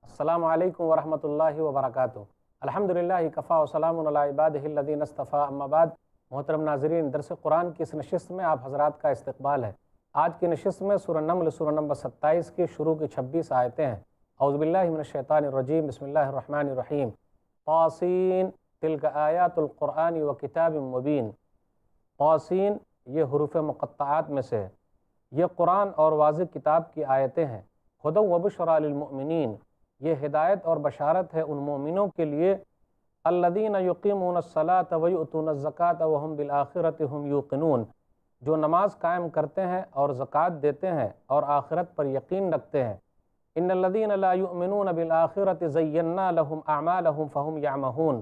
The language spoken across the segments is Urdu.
السلام علیکم ورحمۃ اللہ وبرکاتہ۔ الحمدللہ کفا وسلام علی عبادہ الذین اصطفیٰ، اما بعد۔ محترم ناظرین، درس قرآن کی اس نشست میں آپ حضرات کا استقبال ہے۔ آج کی نشست میں سورہ نمل سورہ نمبر 27 کی شروع کی 26 آیتیں ہیں۔ اعوذ باللہ من الشیطان الرجیم، بسم اللہ الرحمن الرحیم۔ طاسین تلک آیات القرآن و کتاب مبین۔ طاسین یہ حروف مقطعات میں سے ہے۔ یہ قرآن اور واضح کتاب کی آیتیں ہیں۔ ہدی و بشریٰ للمؤمنین، یہ ہدایت اور بشارت ہے ان مومنوں کے لیے الذین یقیمون الصلاۃ ویؤتون الزکاۃ وہم بالآخرۃ ہم یوقنون، جو نماز قائم کرتے ہیں اور زکوٰۃ دیتے ہیں اور آخرت پر یقین رکھتے ہیں۔ ان الذین لا یؤمنون بالآخرۃ زینا لہم اعمالہم فہم یعمہون،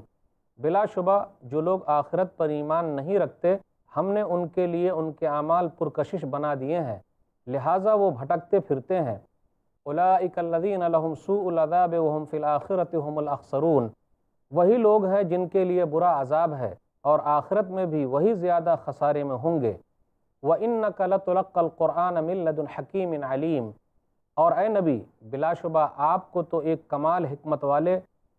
بلا شبہ جو لوگ آخرت پر ایمان نہیں رکھتے ہم نے ان کے لیے ان کے اعمال پرکشش بنا دیے ہیں، لہٰذا وہ بھٹکتے پھرتے ہیں۔ اولئک الذین لہم سوء العذاب وہم فی الآخرۃ ہم الاخسرون، وہی لوگ ہیں جن کے لیے برا عذاب ہے اور آخرت میں بھی وہی زیادہ خسارے میں ہوں گے۔ وَإِنَّكَ لَتُلَقَّى الْقُرْآنَ مِن لَّدُنْ حَكِيمٍ عَلِيمٍ، اور اے نبی بلا شبہ آپ کو تو ایک کمال حکمت والے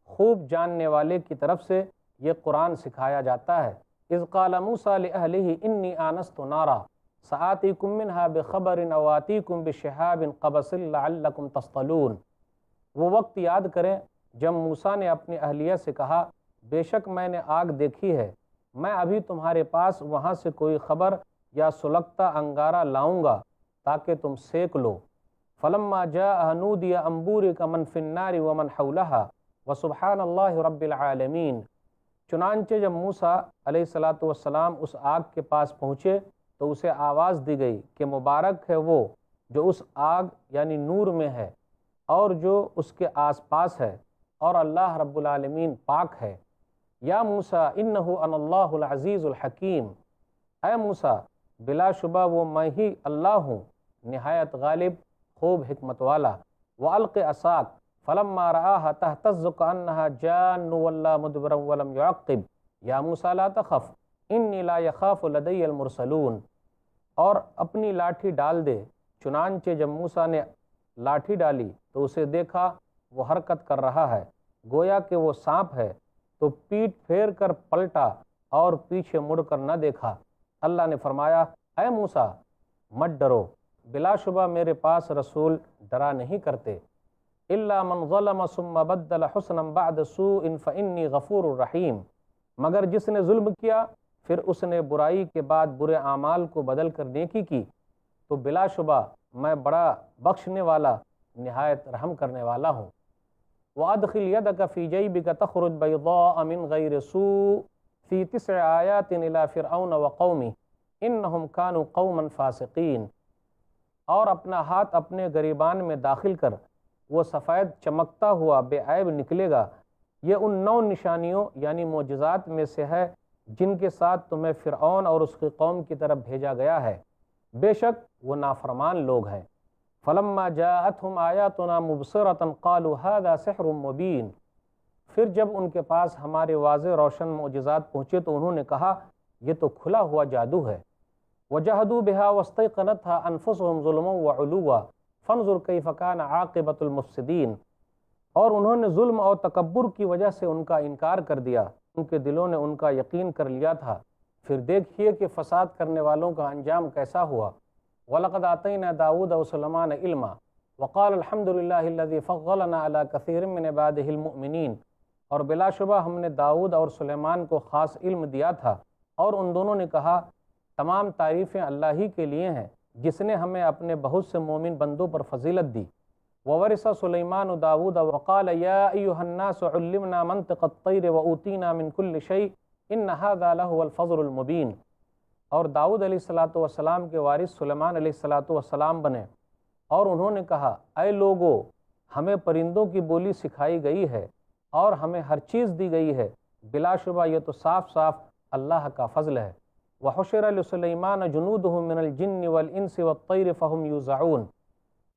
خوب جاننے والے کی طرف سے یہ قرآن سکھایا جاتا ہے۔ اذ قال موسیٰ لأہلہ انی آنست نارا سآتیکم منہا بخبر او آتیکم بشہاب قبس لعلکم تصطلون۔ وہ وقت یاد کریں جب موسیٰ نے اپنی اہلیہ سے کہا بے شک میں نے آگ دیکھی ہے، میں ابھی تمہارے پاس وہاں سے کوئی خبر یا سلگتا انگارہ لاؤں گا تاکہ تم سیک لو۔ فلما جاء نودی ان بورک من فی النار ومن حولہا وسبحان اللہ رب العالمین۔ چنانچہ جب موسیٰ علیہ السلام اس آگ کے پاس پہنچے تو اسے آواز دی گئی کہ مبارک ہے وہ جو اس آگ یعنی نور میں ہے اور جو اس کے آس پاس ہے، اور اللہ رب العالمین پاک ہے۔ یا موسیٰ انہ انا اللہ العزیز الحکیم، اے موسیٰ بلا شبہ وہ میں ہی اللہ ہوں نہایت غالب خوب حکمت والا۔ وَأَلْقِ عَصَاكَ فَلَمَّا رَآهَا تَهْتَزُّ كَأَنَّهَا جَانٌّ وَلَّىٰ مُدْبِرًا وَلَمْ يُعَقِّبْ یا موسیٰ لا تخف انی لا یخاف لدی المرسلون، اور اپنی لاٹھی ڈال دے۔ چنانچہ جب موسیٰ نے لاٹھی ڈالی تو اسے دیکھا وہ حرکت کر رہا ہے گویا کہ وہ سانپ ہے، تو پیٹ پھیر کر پلٹا اور پیچھے مڑ کر نہ دیکھا۔ اللہ نے فرمایا اے موسیٰ مت ڈرو، بلا شبہ میرے پاس رسول ڈرا نہیں کرتے۔ الا من ظلم ثم بدل حسنا بعد سوء فانی غفور الرحیم، مگر جس نے ظلم کیا پھر اس نے برائی کے بعد برے اعمال کو بدل کر نیکی کی تو بلا شبہ میں بڑا بخشنے والا نہایت رحم کرنے والا ہوں۔ وَأَدْخِلْ يَدَكَ فِي جَيْبِكَ تَخْرُجْ بَيْضَاءَ مِنْ غَيْرِ سُوءٍ فِي 9 آيَاتٍ إِلَى فِرْعَوْنَ وَقَوْمِهِ إِنَّهُمْ كَانُوا قَوْمًا فَاسِقِينَ، اور اپنا ہاتھ اپنے گریبان میں داخل کر وہ سفید چمکتا ہوا بے عیب نکلے گا۔ یہ ان 9 نشانیوں یعنی معجزات میں سے ہے جن کے ساتھ تمہیں فرعون اور اس کی قوم کی طرف بھیجا گیا ہے، بے شک وہ نافرمان لوگ ہیں۔ فلما جاءتهم آیاتنا مبصرة قالوا هذا سحر مبین، پھر جب ان کے پاس ہمارے واضح روشن معجزات پہنچے تو انہوں نے کہا یہ تو کھلا ہوا جادو ہے۔ وجحدوا بها واستيقنتها انفسهم ظلما وعلوا فانظر كيف كان عاقبة المفسدين، اور انہوں نے ظلم اور تکبر کی وجہ سے ان کا انکار کر دیا، ان کے دلوں نے ان کا یقین کر لیا تھا، پھر دیکھیے کہ فساد کرنے والوں کا انجام کیسا ہوا۔ وَلَقَدْ آتَيْنَا دَاوُودَ وَسُلَيْمَانَ عِلْمًا وَقَالَ الْحَمْدُ لِلَّهِ الَّذِي فَضَّلَنَا عَلَىٰ كَثِيرٍ مِّنْ عِبَادِهِ الْمُؤْمِنِينَ، اور بلا شبہ ہم نے داؤد اور سلیمان کو خاص علم دیا تھا۔ اور ان دونوں نے کہا تمام تعریفیں اللہ ہی کے لیے ہیں جس نے ہمیں اپنے بہت سے مومن بندوں پر فضیلت دی۔ وَوَرِثَ سُلَيْمَانُ دَاوُودَ وَقَالَ يَا أَيُّهَا النَّاسُ عُلِّمْنَا مَنطِقَ الطَّيْرِ وَأُوتِينَا مِن كُلِّ شَيْءٍ إِنَّ هَذَا لَهُوَ الْفَضْلُ الْمُبِينُ، اور داؤد علیہ السلام کے وارث سلیمان علیہ السلام بنے، اور انہوں نے کہا اے لوگو ہمیں پرندوں کی بولی سکھائی گئی ہے اور ہمیں ہر چیز دی گئی ہے، بلا شبہ یہ تو صاف صاف اللہ کا فضل ہے۔ وَحُشِرَ لِسُلَيْمَانَ جُنُودُهُ مِنَ الْجِنِّ وَالْإِنسِ وَالطَّيْرِ فَهُمْ يُوزَعُونَ،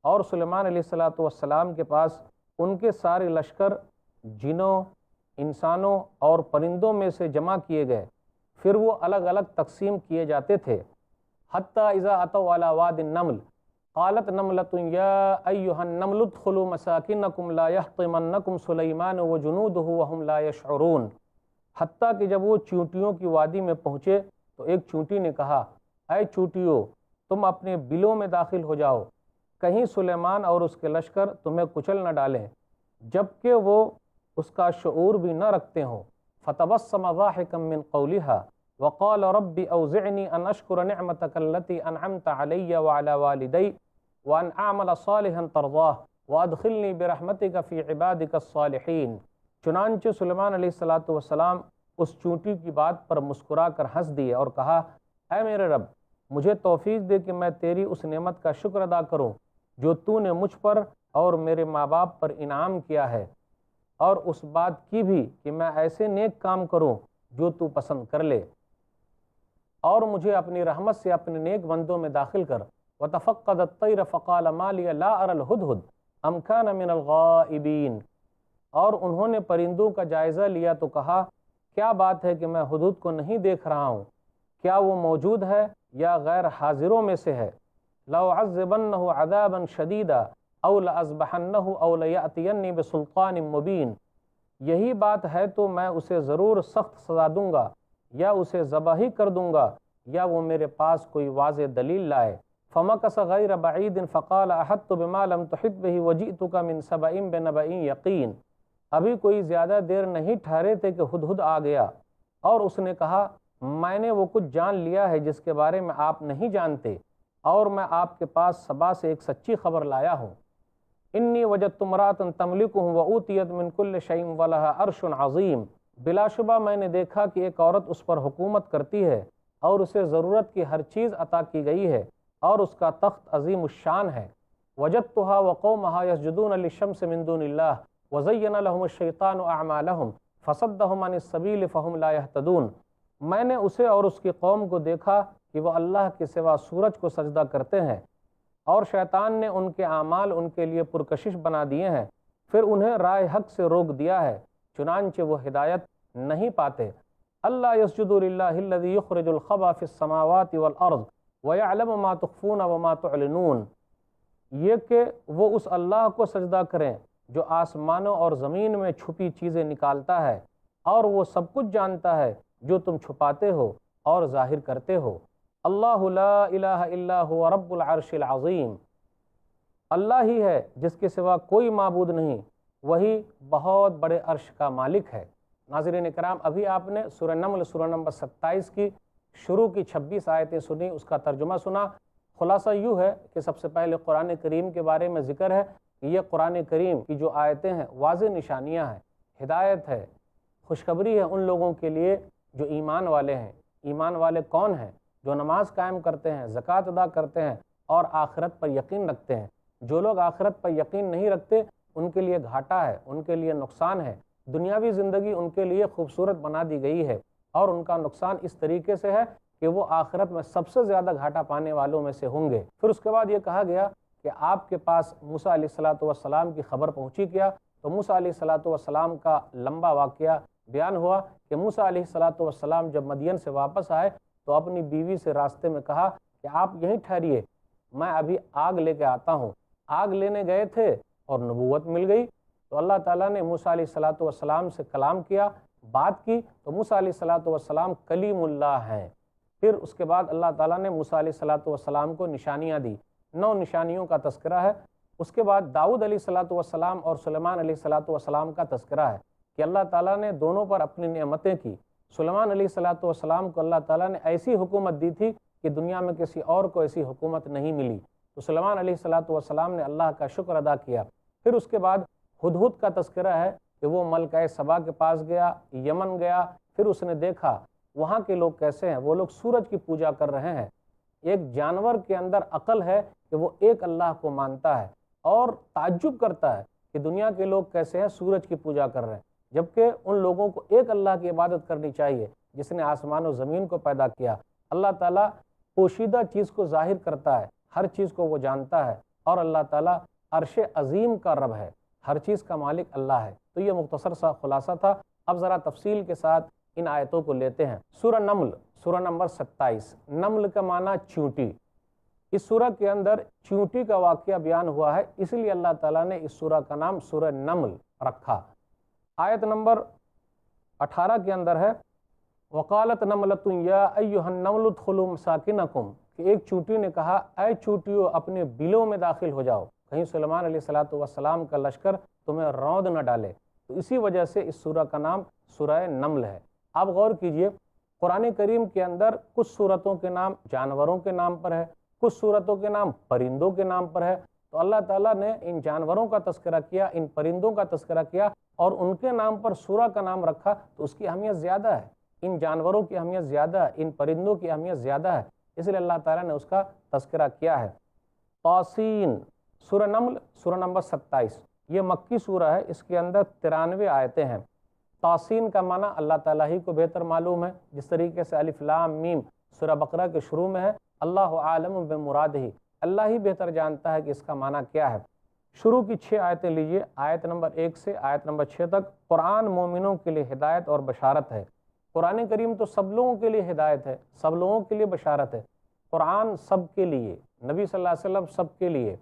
اور سلیمان علیہ السلام کے پاس ان کے سارے لشکر جنوں، انسانوں اور پرندوں میں سے جمع کیے گئے، پھر وہ الگ الگ تقسیم کیے جاتے تھے۔ حتیٰ اذا اتوا علی واد النمل قالت نملۃ یا ایھا النمل ادخلوا مساکنکم لا یحطمنکم سلیمان وجنودہ وہم لا یشعرون۔ حتیٰ کہ جب وہ چیونٹیوں کی وادی میں پہنچے تو ایک چیونٹی نے کہا، اے چیونٹیوں، تم اپنے بلوں میں داخل ہو جاؤ، کہیں سلیمان اور اس کے لشکر تمہیں کچل نہ ڈالیں جبکہ وہ اس کا شعور بھی نہ رکھتے ہوں۔ فتبسم ضاحکا من قولها وقال رب اوزعنی ان اشکر نعمتک التی انعمت علی وعلی والدی وان اعمل صالحا ترضاہ وادخلنی برحمتک فی عبادک الصالحین۔ چنانچہ سلیمان علیہ السلام اس چونٹی کی بات پر مسکرا کر ہنس دیے اور کہا، اے میرے رب، مجھے توفیق دے کہ میں تیری اس نعمت کا شکر ادا کروں جو تو نے مجھ پر اور میرے ماں باپ پر انعام کیا ہے، اور اس بات کی بھی کہ میں ایسے نیک کام کروں جو تو پسند کر لے، اور مجھے اپنی رحمت سے اپنے نیک بندوں میں داخل کر۔ وَتَفَقَّدَ الطَّيْرَ فَقَالَ مَا لِيَ لَا أَرَى الْهُدْهُدَ أَمْ كَانَ مِنَ الْغَائِبِينَ۔ اور انہوں نے پرندوں کا جائزہ لیا تو کہا، کیا بات ہے کہ میں ہدہد کو نہیں دیکھ رہا ہوں، کیا وہ موجود ہے یا غیر حاضروں میں سے ہے؟ لَأُعَذِّبَنَّهُ عَذَابًا شَدِيدًا أَوْ لَأَذْبَحَنَّهُ أَوْ لَيَأْتِيَنِّي بِسُلْطَانٍ مُبِينٍ۔ یہی بات ہے تو میں اسے ضرور سخت سزا دوں گا، یا اسے ذبح ہی کر دوں گا، یا وہ میرے پاس کوئی واضح دلیل لائے۔ فَمَكَثَ غَيْرَ بَعِيدٍ فَقَالَ أَحَطتُ بِمَا لَمْ تُحِطْ بِهِ وَجِئْتُكَ مِنْ سَبَإٍ بِنَبَإٍ یقین۔ ابھی کوئی زیادہ دیر نہیں ٹھہرے تھے کہ ہدہد آ گیا، اور اس نے کہا، میں نے وہ کچھ جان لیا ہے جس کے بارے میں آپ نہیں جانتے، اور میں آپ کے پاس سبا سے ایک سچی خبر لایا ہوں۔ انی وجدت امرأة تملکهم وأوتیت من کل شیء ولها عرش عظیم۔ بلا شبہ میں نے دیکھا کہ ایک عورت اس پر حکومت کرتی ہے اور اسے ضرورت کی ہر چیز عطا کی گئی ہے، اور اس کا تخت عظیم الشان ہے۔ وجدتها وقومها يسجدون للشمس من دون الله وزین لهم الشیطان اعمالهم فصدهم عن السبیل فهم لا يهتدون۔ میں نے اسے اور اس کی قوم کو دیکھا کہ وہ اللہ کے سوا سورج کو سجدہ کرتے ہیں، اور شیطان نے ان کے اعمال ان کے لیے پرکشش بنا دیے ہیں، پھر انہیں راہ حق سے روک دیا ہے، چنانچہ وہ ہدایت نہیں پاتے۔ اللہ یسجد للہ الذی یخرج الخبأ فی السماوات والارض ویعلم ما تخفون وما تعلنون۔ یہ کہ وہ اس اللہ کو سجدہ کریں جو آسمانوں اور زمین میں چھپی چیزیں نکالتا ہے، اور وہ سب کچھ جانتا ہے جو تم چھپاتے ہو اور ظاہر کرتے ہو۔ اللہ لا الہ الا هو رب العرش العظیم۔ اللہ ہی ہے جس کے سوا کوئی معبود نہیں، وہی بہت بڑے عرش کا مالک ہے۔ ناظرین کرام، ابھی آپ نے سورہ نمل سورہ نمبر 27 کی شروع کی 26 آیتیں سنی، اس کا ترجمہ سنا۔ خلاصہ یوں ہے کہ سب سے پہلے قرآن کریم کے بارے میں ذکر ہے کہ یہ قرآن کریم کی جو آیتیں ہیں واضح نشانیاں ہیں، ہدایت ہے، خوشخبری ہے ان لوگوں کے لیے جو ایمان والے ہیں۔ ایمان والے کون ہیں؟ جو نماز قائم کرتے ہیں، زکوٰۃ ادا کرتے ہیں اور آخرت پر یقین رکھتے ہیں۔ جو لوگ آخرت پر یقین نہیں رکھتے ان کے لیے گھاٹا ہے، ان کے لیے نقصان ہے۔ دنیاوی زندگی ان کے لیے خوبصورت بنا دی گئی ہے، اور ان کا نقصان اس طریقے سے ہے کہ وہ آخرت میں سب سے زیادہ گھاٹا پانے والوں میں سے ہوں گے۔ پھر اس کے بعد یہ کہا گیا کہ آپ کے پاس موسیٰ علیہ السلام کی خبر پہنچی کیا؟ تو موسیٰ علیہ السلام کا لمبا واقعہ بیان ہوا کہ موسیٰ علیہ السلام جب مدین سے واپس آئے تو اپنی بیوی سے راستے میں کہا کہ آپ یہیں ٹھہریے، میں ابھی آگ لے کے آتا ہوں۔ آگ لینے گئے تھے اور نبوت مل گئی، تو اللہ تعالیٰ نے موسیٰ علیہ السلام سے کلام کیا، بات کی، تو موسیٰ علیہ السلام کلیم اللہ ہیں۔ پھر اس کے بعد اللہ تعالیٰ نے موسیٰ علیہ السلام کو نشانیاں دی، 9 نشانیوں کا تذکرہ ہے۔ اس کے بعد داؤد علیہ السلام اور سلیمان علیہ السلام کا تذکرہ ہے کہ اللہ تعالیٰ نے دونوں پر اپنی نعمتیں کی۔ سلیمان علیہ السلام کو اللہ تعالیٰ نے ایسی حکومت دی تھی کہ دنیا میں کسی اور کو ایسی حکومت نہیں ملی، تو سلیمان علیہ السلام نے اللہ کا شکر ادا کیا۔ پھر اس کے بعد ہدہد کا تذکرہ ہے کہ وہ ملکہ سبا کے پاس گیا، یمن گیا، پھر اس نے دیکھا وہاں کے لوگ کیسے ہیں، وہ لوگ سورج کی پوجا کر رہے ہیں۔ ایک جانور کے اندر عقل ہے کہ وہ ایک اللہ کو مانتا ہے، اور تعجب کرتا ہے کہ دنیا کے لوگ کیسے ہیں سورج کی پوجا کر رہے ہیں، جبکہ ان لوگوں کو ایک اللہ کی عبادت کرنی چاہیے جس نے آسمان و زمین کو پیدا کیا۔ اللہ تعالیٰ پوشیدہ چیز کو ظاہر کرتا ہے، ہر چیز کو وہ جانتا ہے، اور اللہ تعالیٰ عرش عظیم کا رب ہے، ہر چیز کا مالک اللہ ہے۔ تو یہ مختصر سا خلاصہ تھا۔ اب ذرا تفصیل کے ساتھ ان آیتوں کو لیتے ہیں۔ سورہ نمل سورہ نمبر 27۔ نمل کا معنی چیونٹی، اس سورہ کے اندر چیونٹی کا واقعہ بیان ہوا ہے، اس لیے اللہ تعالیٰ نے اس سورہ کا نام سورہ نمل رکھا۔ آیت نمبر 18 کے اندر ہے وقالت نملۃ یا ایھا النمل ادخلوا مساکنکم، کہ ایک چونٹی نے کہا اے چونٹیوں اپنے بلوں میں داخل ہو جاؤ، کہیں سلیمان علیہ السلام کا لشکر تمہیں روند نہ ڈالے۔ تو اسی وجہ سے اس سورہ کا نام سورہ نمل ہے۔ آپ غور کیجئے، قرآن کریم کے اندر کچھ سورتوں کے نام جانوروں کے نام پر ہے، کچھ سورتوں کے نام پرندوں کے نام پر ہے۔ تو اللہ تعالیٰ نے ان جانوروں کا تذکرہ کیا، ان پرندوں کا تذکرہ کیا اور ان کے نام پر سورہ کا نام رکھا، تو اس کی اہمیت زیادہ ہے، ان جانوروں کی اہمیت زیادہ ہے، ان پرندوں کی اہمیت زیادہ ہے، اس لیے اللہ تعالیٰ نے اس کا تذکرہ کیا ہے۔ طاسین، سورہ نمل سورہ نمبر 27، یہ مکی سورہ ہے، اس کے اندر 93 آیتیں ہیں۔ طاسین کا معنی اللہ تعالیٰ ہی کو بہتر معلوم ہے، جس طریقے سے الف لام میم سورہ بقرہ کے شروع میں ہے اللہ عالم بمرادہ، اللہ ہی بہتر جانتا ہے کہ اس کا معنی کیا ہے۔ شروع کی 6 آیتیں لیجئے، آیت نمبر 1 سے آیت نمبر 6 تک۔ قرآن مومنوں کے لیے ہدایت اور بشارت ہے۔ قرآن کریم تو سب لوگوں کے لیے ہدایت ہے، سب لوگوں کے لیے بشارت ہے۔ قرآن سب کے لیے، نبی صلی اللہ علیہ وسلم سب کے لیے۔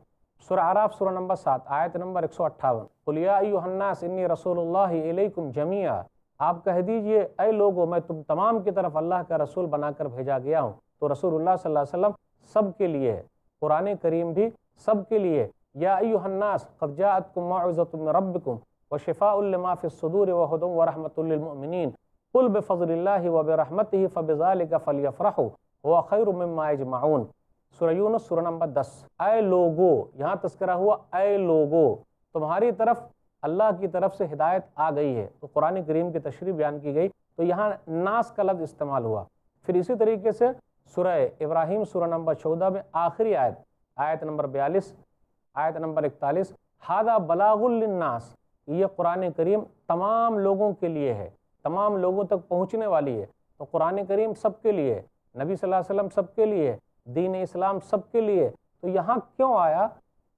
سورہ اعراف سورہ نمبر 7 آیت نمبر 158، قل یا ایھا الناس انی رسول اللہ الیکم جمیعا، آپ کہہ دیجئے اے لوگو میں تم تمام کی طرف اللہ کا رسول بنا کر بھیجا گیا ہوں۔ تو رسول اللہ صلی اللہ علیہ وسلم سب کے لیے ہے، قرآن کریم بھی سب کے لیے۔ یا ایھا الناس قد جاءتکم موعظۃ من ربکم وشفاء لما فی الصدور وہدی ورحمۃ للمؤمنین قل بفضل اللہ وبرحمتہ فبذلک فلیفرحوا ھو خیر مما یجمعون۔ سورہ یونس سورہ نمبر 10، اے لوگو، یہاں تذکرہ ہوا اے لوگو، تمہاری طرف اللہ کی طرف سے ہدایت آ گئی ہے۔ تو قرآن کریم کی تشریح بیان کی گئی تو یہاں ناس کا لفظ استعمال ہوا۔ پھر اسی طریقے سے سورہ ابراہیم سورہ نمبر 14 میں آخری آیت، آیت نمبر 42، آیت نمبر 41، ھذا بلاغ للناس، یہ قرآن کریم تمام لوگوں کے لیے ہے، تمام لوگوں تک پہنچنے والی ہے۔ تو قرآن کریم سب کے لیے ہے، نبی صلی اللہ علیہ وسلم سب کے لیے ہے، دین اسلام سب کے لیے۔ تو یہاں کیوں آیا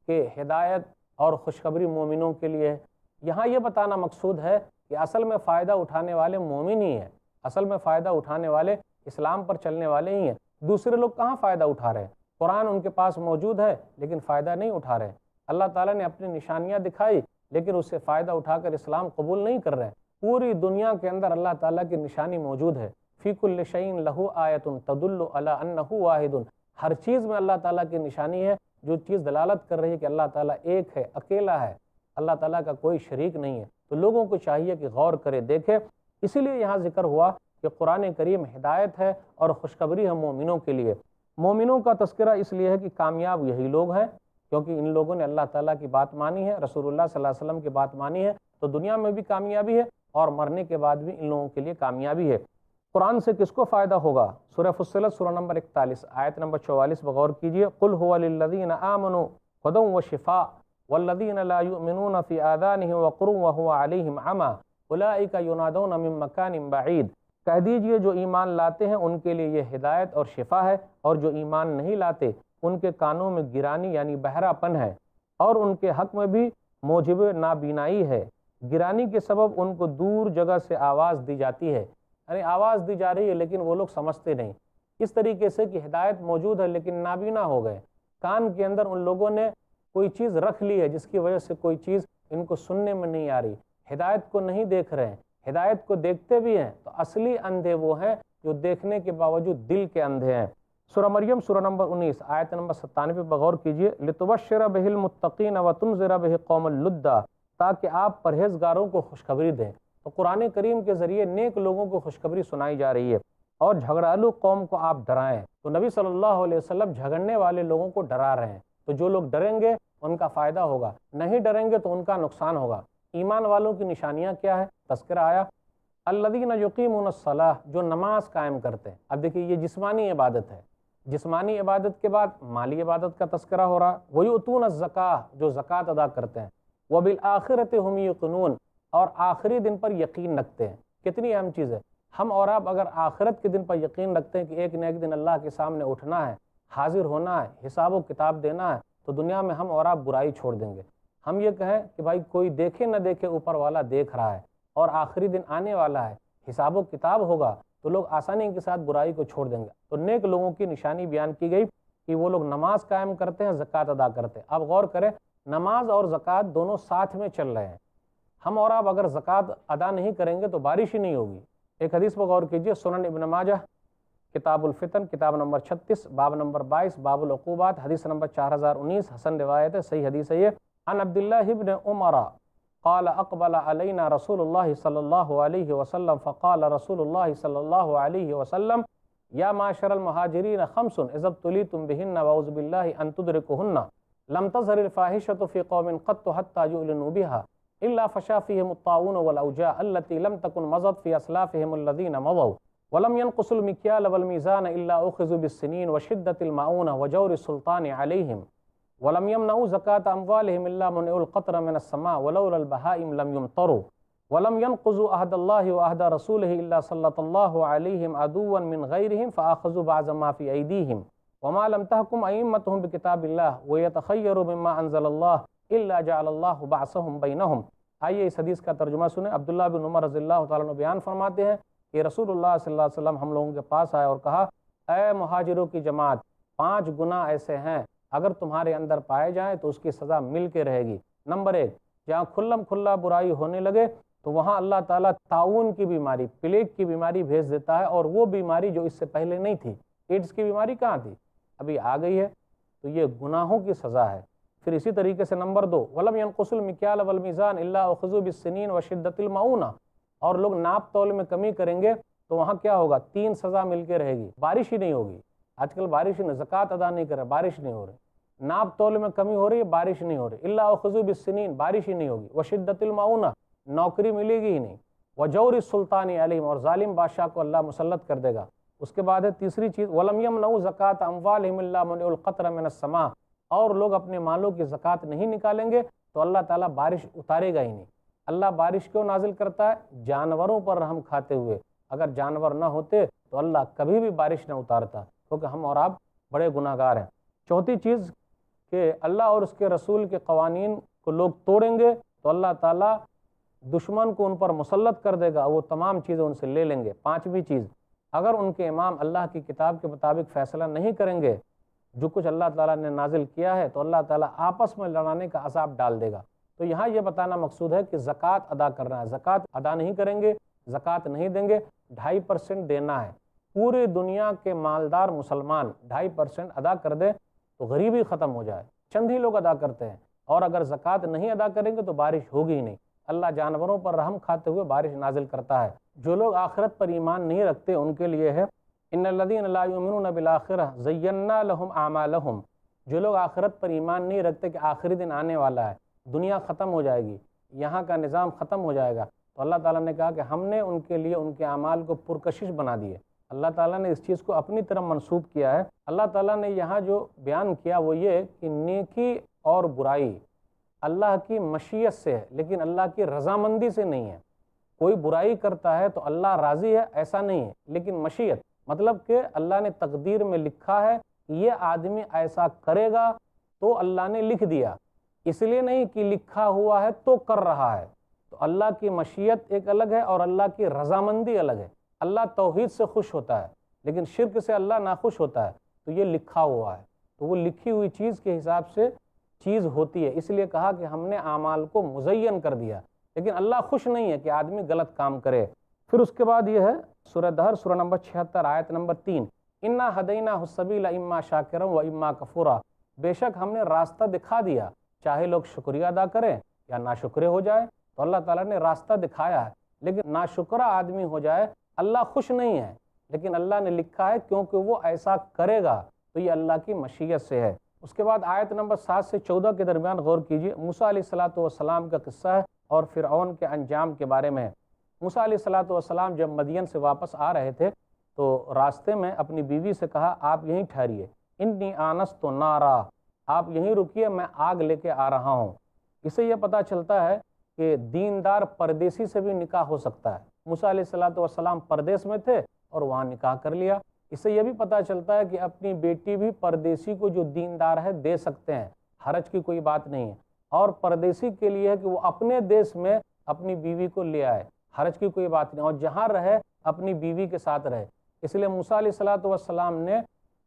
کہ ہدایت اور خوشخبری مومنوں کے لیے ہے؟ یہاں یہ بتانا مقصود ہے کہ اصل میں فائدہ اٹھانے والے مومن ہی ہیں، اصل میں فائدہ اٹھانے والے اسلام پر چلنے والے ہی ہیں۔ دوسرے لوگ کہاں فائدہ اٹھا رہے ہیں؟ قرآن ان کے پاس موجود ہے لیکن فائدہ نہیں اٹھا رہے۔ اللہ تعالیٰ نے اپنی نشانیاں دکھائی لیکن اس سے فائدہ اٹھا کر اسلام قبول نہیں کر رہے۔ پوری دنیا کے اندر اللہ تعالیٰ کی نشانی موجود ہے، فی کل شیء لہ آیۃ تدل علی انہ واحد، ہر چیز میں اللہ تعالیٰ کی نشانی ہے جو چیز دلالت کر رہی ہے کہ اللہ تعالیٰ ایک ہے، اکیلا ہے، اللہ تعالیٰ کا کوئی شریک نہیں ہے۔ تو لوگوں کو چاہیے کہ غور کرے، دیکھے۔ اسی لیے یہاں ذکر ہوا کہ قرآن کریم ہدایت ہے اور خوشخبری ہے مومنوں کے لیے۔ مومنوں کا تذکرہ اس لیے ہے کہ کامیاب یہی لوگ ہیں، کیونکہ ان لوگوں نے اللہ تعالیٰ کی بات مانی ہے، رسول اللہ صلی اللہ علیہ وسلم کی بات مانی ہے، تو دنیا میں بھی کامیابی ہے اور مرنے کے بعد بھی ان لوگوں کے لیے کامیابی ہے۔ قرآن سے کس کو فائدہ ہوگا؟ سورہ فصلت سورہ نمبر 41 آیت نمبر 44 بغور کیجئے، قل هو للذین آمنوا ھدی وشفاء والذین لا یؤمنون فی آذانہم وقر وہو علیہم عمی اولئک ینادون من مکان بعید، کہہ دیجئے جو ایمان لاتے ہیں ان کے لیے یہ ہدایت اور شفا ہے، اور جو ایمان نہیں لاتے ان کے کانوں میں گرانی یعنی بہرا پن ہے، اور ان کے حق میں بھی موجب نابینائی ہے، گرانی کے سبب ان کو دور جگہ سے آواز دی جاتی ہے، یعنی آواز دی جا رہی ہے لیکن وہ لوگ سمجھتے نہیں۔ اس طریقے سے کہ ہدایت موجود ہے لیکن نابینا ہو گئے، کان کے اندر ان لوگوں نے کوئی چیز رکھ لی ہے جس کی وجہ سے کوئی چیز ان کو سننے میں نہیں آ رہی، ہدایت کو نہیں دیکھ رہے ہیں، ہدایت کو دیکھتے بھی ہیں تو اصلی اندھے وہ ہیں جو دیکھنے کے باوجود دل کے اندھے ہیں۔ سورہ مریم سورہ نمبر 19 آیت نمبر 97 بغور کیجئے، لِتُبَشِّرَ بِهِ الْمُتَّقِينَ وَتُنذِرَ بِهِ قَوْمًا لُدًّا، تاکہ آپ پرہیزگاروں کو خوشخبری دیں۔ تو قرآن کریم کے ذریعے نیک لوگوں کو خوشخبری سنائی جا رہی ہے اور جھگڑالو قوم کو آپ ڈرائیں۔ تو نبی صلی اللہ علیہ وسلم جھگڑنے والے لوگوں کو ڈرا رہے ہیں، تو جو لوگ ڈریں گے ان کا فائدہ ہوگا، نہیں ڈریں گے تو ان کا نقصان ہوگا۔ ایمان والوں کی نشانیاں کیا ہے؟ تذکرہ آیا، الذین یقیمون الصلاۃ، جو نماز قائم کرتے ہیں۔ اب دیکھیے یہ جسمانی عبادت ہے، جسمانی عبادت کے بعد مالی عبادت کا تذکرہ ہو رہا، وَیُؤْتُونَ الزَّکاۃ، جو زکوٰۃ ادا کرتے ہیں، وَبِالْآخِرَةِ هُمْ یُوقِنُونَ، اور آخری دن پر یقین رکھتے ہیں۔ کتنی اہم چیز ہے، ہم اور آپ اگر آخرت کے دن پر یقین رکھتے ہیں کہ ایک نہ ایک دن اللہ کے سامنے اٹھنا ہے، حاضر ہونا ہے، حساب و کتاب دینا ہے، تو دنیا میں ہم اور آپ برائی چھوڑ دیں گے۔ ہم یہ کہیں کہ بھائی کوئی دیکھے نہ دیکھے اوپر والا دیکھ رہا ہے اور آخری دن آنے والا ہے، حساب و کتاب ہوگا، تو لوگ آسانی کے ساتھ برائی کو چھوڑ دیں گے۔ تو نیک لوگوں کی نشانی بیان کی گئی، کہ وہ لوگ نماز قائم کرتے ہیں، زکوٰۃ ادا کرتے ہیں۔ اب غور کریں، نماز اور زکوٰۃ دونوں ساتھ میں چل رہے ہیں۔ ہم اور آپ اگر زکوٰۃ ادا نہیں کریں گے تو بارش ہی نہیں ہوگی۔ ایک حدیث پر غور کیجئے، سنن ابن ماجہ کتاب الفتن، کتاب نمبر 36، باب نمبر 22، باب العقوبات، حدیث نمبر 4019، حسن روایت ہے، صحیح حدیث ہے یہ۔ عن عبداللہ ابن عمر قال اقبل علینا رسول اللہ صلی اللہ علیہ وسلم فقال رسول اللہ صلی اللہ علیہ وسلم یا معاشر المہاجرین خمس اذا ابتلیتم بہن واعوذ باللہ ان تدرکہن لم تظہر الفاحشۃ فی قوم قط حتی یعلنوا بها الا فشا فیہم الطاعون والاوجاع التي لم تکن مضت فی اسلافہم الذین مضوا ولم ينقصوا المکیال والمیزان الا اخذوا بالسنین وشدۃ المعونہ وجور السلطان علیہم ولم يمنعوا زکاة اموالهم الا منعوا القطر من السماء ولولا البهائم لم يمطروا ولم ينقضوا عهد الله وعهد رسوله الا سلط الله عليهم عدوا من غيرهم فاخذوا بعض ما في ايديهم وما لم تحكم ائمتهم بكتاب الله ويتخيروا مما انزل الله الا جعل الله بعثهم بينهم۔ آئیے اس حدیث کا ترجمہ سنیں۔ عبداللہ بن عمر رضی اللہ تعالیٰ عنہ بیان فرماتے ہیں کہ رسول اللہ صلی اللہ علیہ وسلم ہم لوگوں کے پاس آئے اور کہا، اے مہاجروں کی جماعت، 5 گناہ ایسے ہیں اگر تمہارے اندر پائے جائیں تو اس کی سزا مل کے رہے گی۔ نمبر 1، جہاں کھلم کھلا برائی ہونے لگے تو وہاں اللہ تعالیٰ طاعون کی بیماری، پلیگ کی بیماری بھیج دیتا ہے، اور وہ بیماری جو اس سے پہلے نہیں تھی، ایڈز کی بیماری کہاں تھی، ابھی آ گئی ہے، تو یہ گناہوں کی سزا ہے۔ پھر اسی طریقے سے نمبر 2، وَلَمْ يَنْقُصُوا الْمِكْيَالَ وَالْمِيزَانَ إِلَّا أُخِذُوا بِالسِّنِينِ وَشِدَّةِ الْمَعُونَةِ، اور لوگ ناپ تول میں کمی کریں گے تو وہاں کیا ہوگا، 3 سزا مل کے رہے گی، بارش ہی نہیں ہوگی۔ آج کل بارش ہی نہیں، زکوٰۃ ادا نہیں کر رہے، بارش نہیں ہو رہی، ناپ تول میں کمی ہو رہی ہے، بارش نہیں ہو رہی، الا اخذوا بالسنین، بارش ہی نہیں ہوگی، وشدۃ المعونہ، نوکری ملے گی ہی نہیں، وجور السلطان علیہم، اور ظالم بادشاہ کو اللہ مسلط کر دے گا۔ اس کے بعد ہے تیسری چیز، ولم یمنعوا زکاة اموالہم الا منع القطر من السماء، اور لوگ اپنے مالوں کی زکوٰۃ نہیں نکالیں گے تو اللہ تعالیٰ بارش اتارے گا ہی نہیں۔ اللہ بارش کیوں نازل کرتا ہے؟ جانوروں پر رحم کھاتے ہوئے۔ اگر جانور نہ ہوتے تو اللہ کبھی بھی بارش نہ اتارتا، کیونکہ ہم اور آپ بڑے گناہ گار ہیں۔ چوتھی چیز کہ اللہ اور اس کے رسول کے قوانین کو لوگ توڑیں گے تو اللہ تعالیٰ دشمن کو ان پر مسلط کر دے گا، وہ تمام چیزیں ان سے لے لیں گے۔ پانچویں چیز، اگر ان کے امام اللہ کی کتاب کے مطابق فیصلہ نہیں کریں گے، جو کچھ اللہ تعالیٰ نے نازل کیا ہے، تو اللہ تعالیٰ آپس میں لڑانے کا عذاب ڈال دے گا۔ تو یہاں یہ بتانا مقصود ہے کہ زکوٰۃ ادا کرنا ہے، زکوٰۃ ادا نہیں کریں گے، زکوٰۃ نہیں دیں گے، 2.5% دینا ہے۔ پوری دنیا کے مالدار مسلمان 2.5% ادا کر دیں تو غریبی ختم ہو جائے۔ چند ہی لوگ ادا کرتے ہیں، اور اگر زکوٰۃ نہیں ادا کریں گے تو بارش ہوگی ہی نہیں۔ اللہ جانوروں پر رحم کھاتے ہوئے بارش نازل کرتا ہے۔ جو لوگ آخرت پر ایمان نہیں رکھتے ان کے لیے ہے، ان الذین لا یؤمنون بالآخرہ زینا لہم اعمالہم، جو لوگ آخرت پر ایمان نہیں رکھتے کہ آخری دن آنے والا ہے، دنیا ختم ہو جائے گی، یہاں کا نظام ختم ہو جائے گا، تو اللہ تعالیٰ نے کہا کہ ہم نے ان کے لیے ان کے اعمال کو پرکشش بنا دیے۔ اللہ تعالیٰ نے اس چیز کو اپنی طرف منسوب کیا ہے۔ اللہ تعالیٰ نے یہاں جو بیان کیا وہ یہ کہ نیکی اور برائی اللہ کی مشیت سے ہے، لیکن اللہ کی رضامندی سے نہیں ہے۔ کوئی برائی کرتا ہے تو اللہ راضی ہے، ایسا نہیں ہے، لیکن مشیت مطلب کہ اللہ نے تقدیر میں لکھا ہے کہ یہ آدمی ایسا کرے گا تو اللہ نے لکھ دیا، اس لیے نہیں کہ لکھا ہوا ہے تو کر رہا ہے۔ تو اللہ کی مشیت ایک الگ ہے اور اللہ کی رضامندی الگ ہے۔ اللہ توحید سے خوش ہوتا ہے لیکن شرک سے اللہ ناخوش ہوتا ہے، تو یہ لکھا ہوا ہے، تو وہ لکھی ہوئی چیز کے حساب سے چیز ہوتی ہے، اس لیے کہا کہ ہم نے اعمال کو مزین کر دیا، لیکن اللہ خوش نہیں ہے کہ آدمی غلط کام کرے۔ پھر اس کے بعد یہ ہے سورہ دہر، سورہ نمبر 76، آیت نمبر 3، انا ہدیناہ السبیل اما شاکرا و اما کفورا، بے شک ہم نے راستہ دکھا دیا، چاہے لوگ شکریہ ادا کریں یا ناشکرے ہو جائے، تو اللہ تعالیٰ نے راستہ دکھایا ہے، لیکن ناشکرہ آدمی ہو جائے اللہ خوش نہیں ہے، لیکن اللہ نے لکھا ہے کیونکہ وہ ایسا کرے گا، تو یہ اللہ کی مشیت سے ہے۔ اس کے بعد آیت نمبر 7 سے 14 کے درمیان غور کیجیے، موسیٰ علیہ السلام کا قصہ ہے اور فرعون کے انجام کے بارے میں ہے۔ موسیٰ علیہ السلام جب مدین سے واپس آ رہے تھے تو راستے میں اپنی بیوی سے کہا آپ یہیں ٹھہریے، انی آنست نارا، آپ یہیں رکیے، میں آگ لے کے آ رہا ہوں۔ اس سے یہ پتہ چلتا ہے کہ دیندار پردیسی سے بھی نکاح ہو سکتا ہے۔ موسیٰ علیہ السلام پردیس میں تھے اور وہاں نکاح کر لیا۔ اس سے یہ بھی پتہ چلتا ہے کہ اپنی بیٹی بھی پردیسی کو جو دیندار ہے دے سکتے ہیں، حرج کی کوئی بات نہیں ہے، اور پردیسی کے لیے ہے کہ وہ اپنے دیش میں اپنی بیوی کو لے آئے، حرج کی کوئی بات نہیں، اور جہاں رہے اپنی بیوی کے ساتھ رہے۔ اس لیے موسیٰ علیہ السلام نے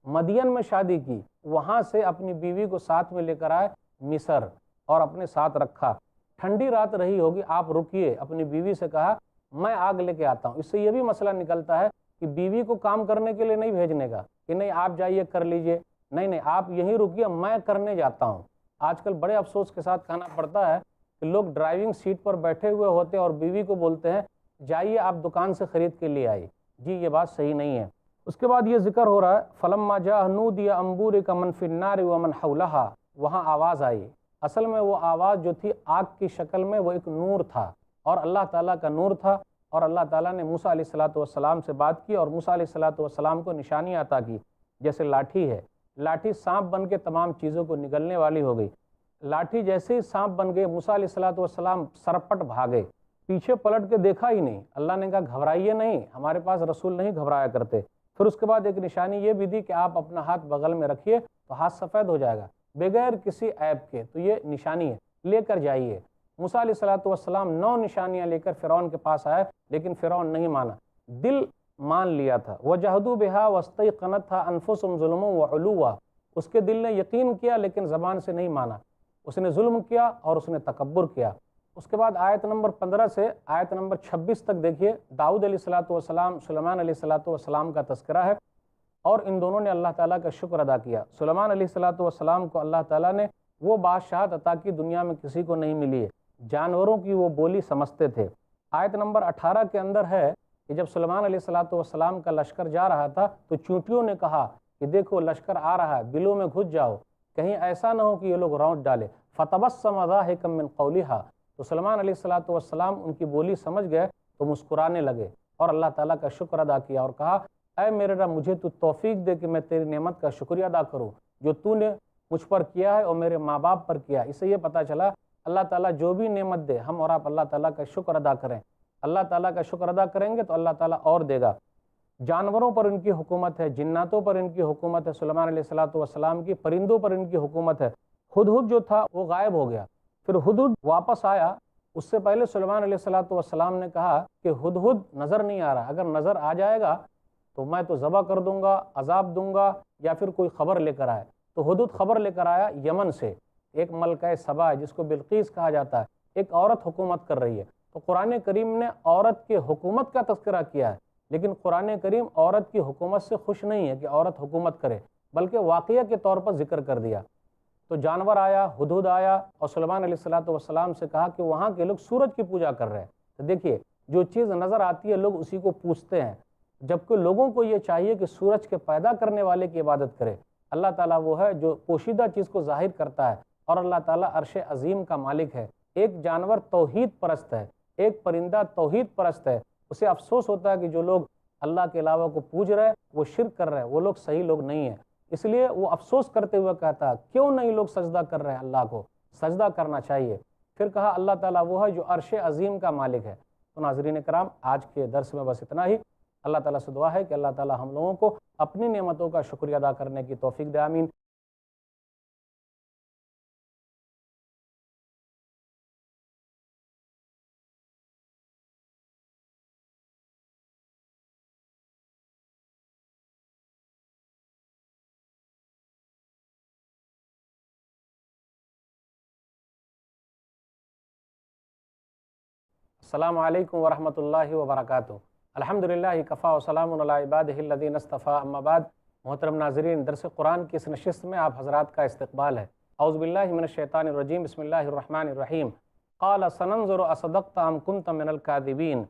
مدین میں شادی کی، وہاں سے اپنی بیوی کو ساتھ میں لے کر آئے مصر اور اپنے ساتھ رکھا۔ ٹھنڈی رات رہی ہوگی، آپ رکیے، اپنی بیوی سے کہا میں آگ لے کے آتا ہوں۔ اس سے یہ بھی مسئلہ نکلتا ہے کہ بیوی کو کام کرنے کے لیے نہیں بھیجنے کا کہ نہیں آپ جائیے کر لیجئے، نہیں آپ یہیں رکیے میں کرنے جاتا ہوں۔ آج کل بڑے افسوس کے ساتھ کہنا پڑتا ہے کہ لوگ ڈرائیونگ سیٹ پر بیٹھے ہوئے ہوتے ہیں اور بیوی کو بولتے ہیں جائیے آپ دکان سے خرید کے لیے آئیے۔ جی یہ بات صحیح نہیں ہے۔ اس کے بعد یہ ذکر ہو رہا ہے فلما جاء نودی ان بورک من فی النار ومن حولها، وہاں آواز آئی، اصل میں وہ آواز جو تھی آگ کی شکل میں وہ ایک نور تھا اور اللہ تعالیٰ کا نور تھا، اور اللہ تعالیٰ نے موسیٰ علیہ السلام سے بات کی اور موسیٰ علیہ السلام کو نشانی عطا کی، جیسے لاٹھی ہے، لاٹھی سانپ بن کے تمام چیزوں کو نگلنے والی ہو گئی۔ لاٹھی جیسے ہی سانپ بن گئے، موسیٰ علیہ السلام سرپٹ بھاگے، پیچھے پلٹ کے دیکھا ہی نہیں۔ اللہ نے کہا گھبرائیے نہیں، ہمارے پاس رسول نہیں گھبرایا کرتے۔ پھر اس کے بعد ایک نشانی یہ بھی دی کہ آپ اپنا ہاتھ بغل میں رکھیے تو ہاتھ سفید ہو جائے گا بغیر کسی عیب کے، تو یہ نشانی ہے، لے کر جائیے۔ موسیٰ علیہ السلام 9 نشانیاں لے کر فرعون کے پاس آئے، لیکن فرعون نہیں مانا، دل مان لیا تھا۔ وَجَحَدُوا بِهَا وَاسْتَيْقَنَتْهَا أَنفُسُهُمْ ظُلْمًا وَعُلُوًّا، اس کے دل نے یقین کیا لیکن زبان سے نہیں مانا، اس نے ظلم کیا اور اس نے تکبر کیا۔ اس کے بعد آیت نمبر 15 سے آیت نمبر 26 تک دیکھیے، داؤد علیہ السلام، سلیمان علیہ السلام کا تذکرہ ہے، اور ان دونوں نے اللہ تعالیٰ کا شکر ادا کیا۔ سلیمان علیہ السلام کو اللہ تعالیٰ نے وہ بادشاہت عطا کی دنیا میں کسی کو نہیں ملی ہے، جانوروں کی وہ بولی سمجھتے تھے۔ آیت نمبر 18 کے اندر ہے کہ جب سلیمان علیہ السلام کا لشکر جا رہا تھا تو چونٹیوں نے کہا کہ دیکھو لشکر آ رہا ہے، بلوں میں گھس جاؤ، کہیں ایسا نہ ہو کہ یہ لوگ رونت ڈالے۔ فَتَبَسَّمَ ضَاحِكًا مِّن قَوْلِهَا، تو سلیمان علیہ السلام ان کی بولی سمجھ گئے تو مسکرانے لگے اور اللہ تعالیٰ کا شکر ادا کیا اور کہا اے میرے رب مجھے تو توفیق دے کہ میں تیری نعمت کا شکریہ ادا کروں جو تو نے مجھ پر کیا ہے اور میرے ماں باپ پر کیا۔ اس سے یہ پتہ چلا اللہ تعالیٰ جو بھی نعمت دے ہم اور آپ اللہ تعالیٰ کا شکر ادا کریں، اللہ تعالیٰ کا شکر ادا کریں گے تو اللہ تعالیٰ اور دے گا۔ جانوروں پر ان کی حکومت ہے، جناتوں پر ان کی حکومت ہے سلیمان علیہ السلام کی، پرندوں پر ان کی حکومت ہے۔ ہدہد جو تھا وہ غائب ہو گیا، پھر ہدہد واپس آیا۔ اس سے پہلے سلیمان علیہ السلام نے کہا کہ ہدہد نظر نہیں آ رہا، اگر نظر آ جائے گا تو میں تو ذبح کر دوں گا، عذاب دوں گا، یا پھر کوئی خبر لے کر آئے۔ تو ہدہد خبر لے کر آیا یمن سے، ایک ملکہ سبا ہے جس کو بلقیس کہا جاتا ہے، ایک عورت حکومت کر رہی ہے۔ تو قرآن کریم نے عورت کے حکومت کا تذکرہ کیا ہے، لیکن قرآن کریم عورت کی حکومت سے خوش نہیں ہے کہ عورت حکومت کرے، بلکہ واقعہ کے طور پر ذکر کر دیا۔ تو جانور آیا، ہدہد آیا اور سلیمان علیہ السلام سے کہا کہ وہاں کے لوگ سورج کی پوجا کر رہے ہیں۔ تو دیکھیے جو چیز نظر آتی ہے لوگ اسی کو پوجتے ہیں، جبکہ لوگوں کو یہ چاہیے کہ سورج کے پیدا کرنے والے کی عبادت کرے۔ اللہ تعالیٰ وہ ہے جو پوشیدہ چیز کو ظاہر کرتا ہے، اور اللہ تعالیٰ عرش عظیم کا مالک ہے۔ ایک جانور توحید پرست ہے، ایک پرندہ توحید پرست ہے، اسے افسوس ہوتا ہے کہ جو لوگ اللہ کے علاوہ کو پوج رہے وہ شرک کر رہے ہیں، وہ لوگ صحیح لوگ نہیں ہیں۔ اس لیے وہ افسوس کرتے ہوئے کہتا ہے کیوں نہیں لوگ سجدہ کر رہے ہیں، اللہ کو سجدہ کرنا چاہیے۔ پھر کہا اللہ تعالیٰ وہ ہے جو عرش عظیم کا مالک ہے۔ تو ناظرین کرام آج کے درس میں بس اتنا ہی۔ اللہ تعالیٰ سے دعا ہے کہ اللہ تعالیٰ ہم لوگوں کو اپنی نعمتوں کا شکریہ ادا کرنے کی توفیق دے، آمین۔ السلام علیکم ورحمۃ اللہ وبرکاتہ۔ الحمدللہ کفا وسلام علی عبادہ الذین اصطفیٰ، اما بعد۔ محترم ناظرین، درس قرآن کی اس نشست میں آپ حضرات کا استقبال ہے۔ اعوذ باللہ من الشیطان الرجیم، بسم اللہ الرحمن الرحیم۔ قال سننظر اصدقت ام کنت من الکاذبین،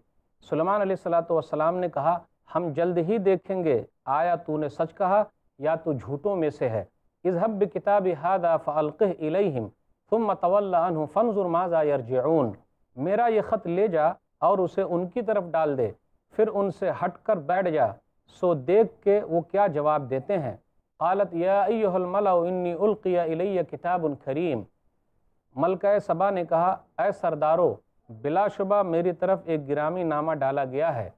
سلیمان علیہ السلام نے کہا ہم جلد ہی دیکھیں گے آیا تو نے سچ کہا یا تو جھوٹوں میں سے ہے۔ اذهب بکتابی ھذا فالقہ الیہم ثم تول عنہ فانظر ماذا یرجعون، میرا یہ خط لے جا اور اسے ان کی طرف ڈال دے، پھر ان سے ہٹ کر بیٹھ جا، سو دیکھ کے وہ کیا جواب دیتے ہیں۔ قالت یا ایھا الملأ انی القی الی کتاب کریم، ملکہ سبا نے کہا اے سردارو، بلا شبہ میری طرف ایک گرامی نامہ ڈالا گیا ہے۔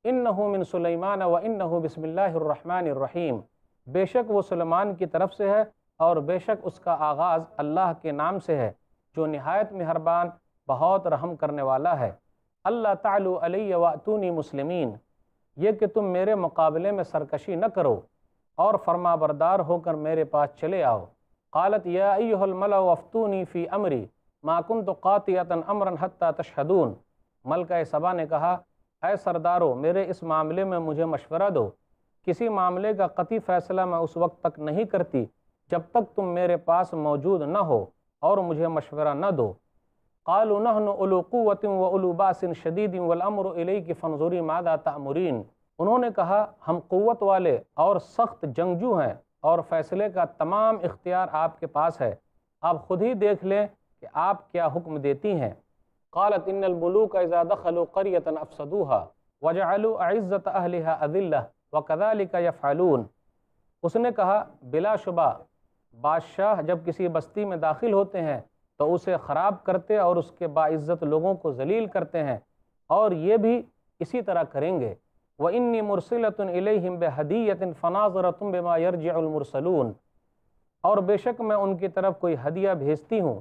انہ من سلیمان و انہ بسم اللہ الرحمن الرحیم، بے شک وہ سلیمان کی طرف سے ہے اور بے شک اس کا آغاز اللہ کے نام سے ہے جو نہایت مہربان بہت رحم کرنے والا ہے۔ اللہ تعالی علی واتونی مسلمین، یہ کہ تم میرے مقابلے میں سرکشی نہ کرو، اور فرما بردار ہو کر میرے پاس چلے آؤ۔ قالت یا ایھا الملأ افتونی فی امری ما کنت قاطعۃ امرا حتی تشہدون۔ ملکہ سبا نے کہا، اے سردارو، میرے اس معاملے میں مجھے مشورہ دو۔ کسی معاملے کا قطعی فیصلہ میں اس وقت تک نہیں کرتی جب تک تم میرے پاس موجود نہ ہو اور مجھے مشورہ نہ دو۔ قالوا نحن اولو قوۃ واولو باس شدید والامر الیک فانظری ماذا تأمرین۔ انہوں نے کہا، ہم قوت والے اور سخت جنگجو ہیں اور فیصلے کا تمام اختیار آپ کے پاس ہے، آپ خود ہی دیکھ لیں کہ آپ کیا حکم دیتی ہیں۔ قالت ان الملوک اذا دخلوا قریۃ افسدوها وجعلوا اعزۃ اہلها اذلہ وکذلک یفعلون۔ اس نے کہا، بلا شبہ بادشاہ جب کسی بستی میں داخل ہوتے ہیں تو اسے خراب کرتے اور اس کے باعزت لوگوں کو ذلیل کرتے ہیں، اور یہ بھی اسی طرح کریں گے۔ وَإِنِّي مُرْسِلَةٌ إِلَيْهِمْ بِهَدِيَّةٍ فَنَاظِرَةٌ بِمَا يَرْجِعُ الْمُرْسَلُونَ۔ اور بے شک میں ان کی طرف کوئی ہدیہ بھیجتی ہوں،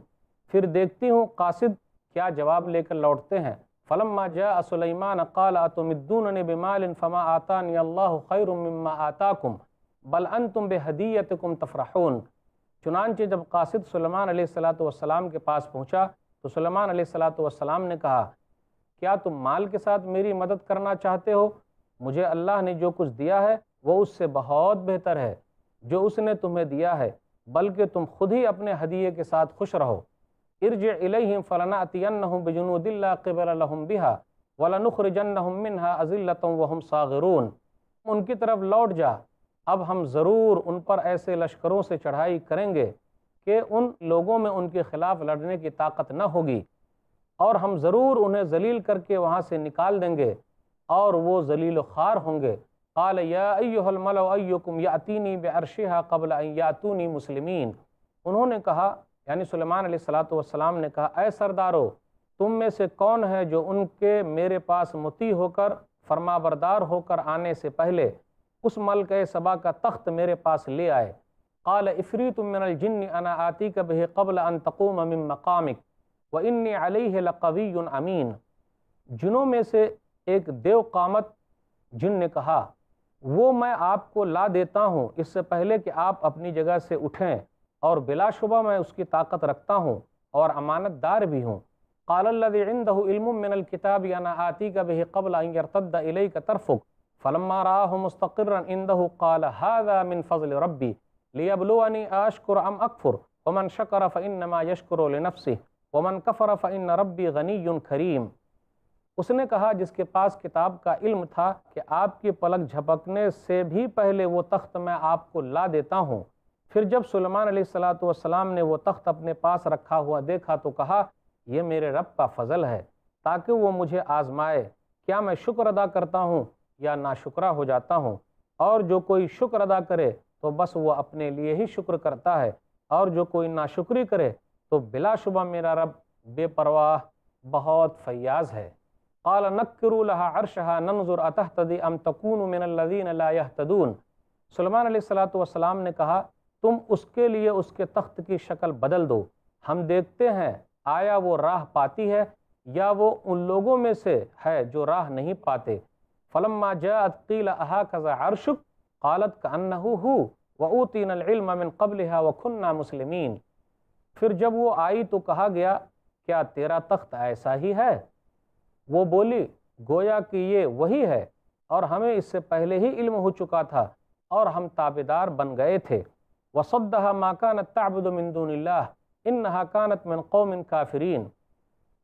پھر دیکھتی ہوں قاصد کیا جواب لے کر لوٹتے ہیں۔ فَلَمَّا جَاءَ سُلَيْمَانَ قَالَ أَتُمِدُّونَنِي بِمَالٍ فَمَا آتَانِيَ اللَّهُ خَيْرٌ مِّمَّا آتَاكُمْ بَلْ أَنْتُمْ بِهَدِيَّتِكُمْ تَفْرَحُونَ۔ چنانچہ جب قاصد سلیمان علیہ السلام کے پاس پہنچا تو سلیمان علیہ السلام نے کہا، کیا تم مال کے ساتھ میری مدد کرنا چاہتے ہو؟ مجھے اللہ نے جو کچھ دیا ہے وہ اس سے بہت بہتر ہے جو اس نے تمہیں دیا ہے، بلکہ تم خود ہی اپنے ہدیے کے ساتھ خوش رہو۔ ارجع الیہم فلنأتینہم بجنود لا قبل لہم بہا ولنخرجنہم منہا اذلۃ وہم صاغرون۔ ان کی طرف لوٹ جا، اب ہم ضرور ان پر ایسے لشکروں سے چڑھائی کریں گے کہ ان لوگوں میں ان کے خلاف لڑنے کی طاقت نہ ہوگی، اور ہم ضرور انہیں ذلیل کر کے وہاں سے نکال دیں گے اور وہ ذلیل و خوار ہوں گے۔ قال یا ایھا الملأ ایکم یأتینی بعرشھا قبل ان یأتونی مسلمین۔ انہوں نے کہا، یعنی سلیمان علیہ السلام نے کہا، اے سردارو، تم میں سے کون ہے جو ان کے میرے پاس مطیع ہو کر فرما بردار ہو کر آنے سے پہلے اس ملکہ سبا کا تخت میرے پاس لے آئے؟ قال عفریت من الجن انا آتیک بہ قبل ان تقوم من مقامک وانی علیہ لقوی امین۔ جنوں میں سے ایک دیو قامت جن نے کہا، وہ میں آپ کو لا دیتا ہوں اس سے پہلے کہ آپ اپنی جگہ سے اٹھیں، اور بلا شبہ میں اس کی طاقت رکھتا ہوں اور امانت دار بھی ہوں۔ قال الذی عنده علم من الکتاب انا آتیک بہ قبل ان یرتد الیک طرفک فلما رآہ مستقرا عنده قال هذا من فضل ربی لیبلونی اشکر ام اکفر ومن شکر فانما یشکر لنفسہ ومن کفر فان ربی غنی کریم۔ اس نے کہا، جس کے پاس کتاب کا علم تھا کہ آپ کی پلک جھپکنے سے بھی پہلے وہ تخت میں آپ کو لا دیتا ہوں۔ پھر جب سلیمان علیہ السلام نے وہ تخت اپنے پاس رکھا ہوا دیکھا تو کہا، یہ میرے رب کا فضل ہے تاکہ وہ مجھے آزمائے، کیا میں شکر ادا کرتا ہوں یا ناشکرہ ہو جاتا ہوں؟ اور جو کوئی شکر ادا کرے تو بس وہ اپنے لیے ہی شکر کرتا ہے، اور جو کوئی ناشکری کرے تو بلا شبہ میرا رب بے پرواہ بہت فیاض ہے۔ قال نکروا لها عرشها ننظر اتهتدی ام تکون من الذین لا یهتدون۔ سلیمان علیہ السلام نے کہا، تم اس کے لیے اس کے تخت کی شکل بدل دو، ہم دیکھتے ہیں آیا وہ راہ پاتی ہے یا وہ ان لوگوں میں سے ہے جو راہ نہیں پاتے۔ فلما جاءت قیل اہکذا عرشک قالت کأنہ ہو وأوتینا العلم من قبلها وکنا مسلمین۔ پھر جب وہ آئی تو کہا گیا، کیا تیرا تخت ایسا ہی ہے؟ وہ بولی، گویا کہ یہ وہی ہے، اور ہمیں اس سے پہلے ہی علم ہو چکا تھا اور ہم تابعدار بن گئے تھے۔ وصدها ما كانت تعبد من دون اللہ انها كانت من قوم کافرین۔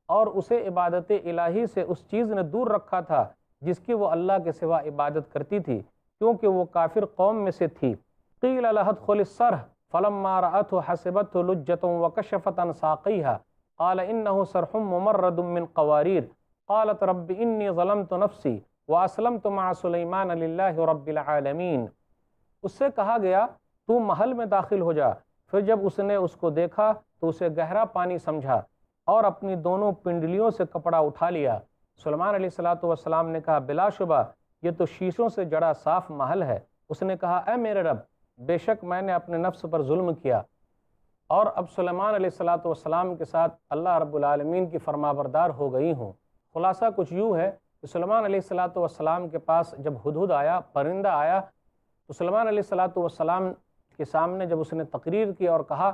اور اسے عبادت الہی سے اس چیز نے دور رکھا تھا جس کی وہ اللہ کے سوا عبادت کرتی تھی، کیونکہ وہ کافر قوم میں سے تھی۔ قیل لها ادخل الصرح فلما رأته حسبته لجة وكشفت عن ساقيها قال إنه صرح ممرد من قوارير قالت رب إني ظلمت نفسي وأسلمت مع سليمان لله رب العالمین۔ اس سے کہا گیا، تو محل میں داخل ہو جا۔ پھر جب اس نے اس کو دیکھا تو اسے گہرا پانی سمجھا اور اپنی دونوں پنڈلیوں سے کپڑا اٹھا لیا۔ سلیمان علیہ السلام نے کہا، بلا شبہ یہ تو شیشوں سے جڑا صاف محل ہے۔ اس نے کہا، اے میرے رب، بے شک میں نے اپنے نفس پر ظلم کیا، اور اب سلیمان علیہ السلام کے ساتھ اللہ رب العالمین کی فرما بردار ہو گئی ہوں۔ خلاصہ کچھ یوں ہے کہ سلیمان علیہ السلام کے پاس جب ہدہد آیا، پرندہ آیا، تو سلیمان علیہ السلام کے سامنے جب اس نے تقریر کی اور کہا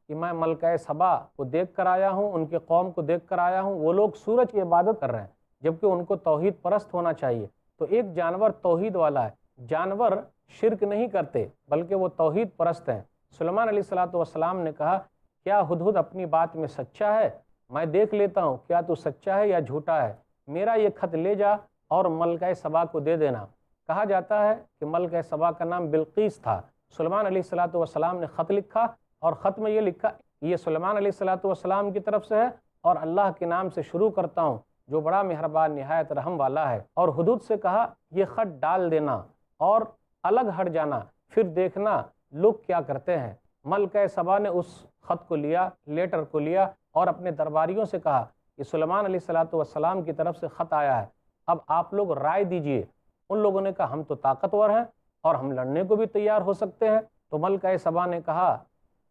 کہ میں ملکہ سبا کو دیکھ کر آیا ہوں، ان کے قوم کو دیکھ کر آیا ہوں، وہ لوگ سورج کی عبادت کر رہے ہیں جبکہ ان کو توحید پرست ہونا چاہیے، تو ایک جانور توحید والا ہے، جانور شرک نہیں کرتے بلکہ وہ توحید پرست ہیں۔ سلیمان علیہ السلام نے کہا کیا ہدہد اپنی بات میں سچا ہے؟ میں دیکھ لیتا ہوں کیا تو سچا ہے یا جھوٹا ہے، میرا یہ خط لے جا اور ملکہ سبا کو دے دینا۔ کہا جاتا ہے کہ ملکہ سبا کا نام بلقیس تھا۔ سلیمان علیہ السلام نے خط لکھا اور خط میں یہ لکھا یہ سلیمان علیہ السلام کی طرف سے ہے اور اللہ کے نام سے شروع کرتا ہوں جو بڑا مہربان نہایت رحم والا ہے، اور ہدہد سے کہا یہ خط ڈال دینا اور الگ ہٹ جانا، پھر دیکھنا لوگ کیا کرتے ہیں۔ ملکہ سبا نے اس خط کو لیا، لیٹر کو لیا اور اپنے درباریوں سے کہا کہ سلیمان علیہ السلام کی طرف سے خط آیا ہے، اب آپ لوگ رائے دیجئے۔ ان لوگوں نے کہا ہم تو طاقتور ہیں اور ہم لڑنے کو بھی تیار ہو سکتے ہیں۔ تو ملکہ سبا نے کہا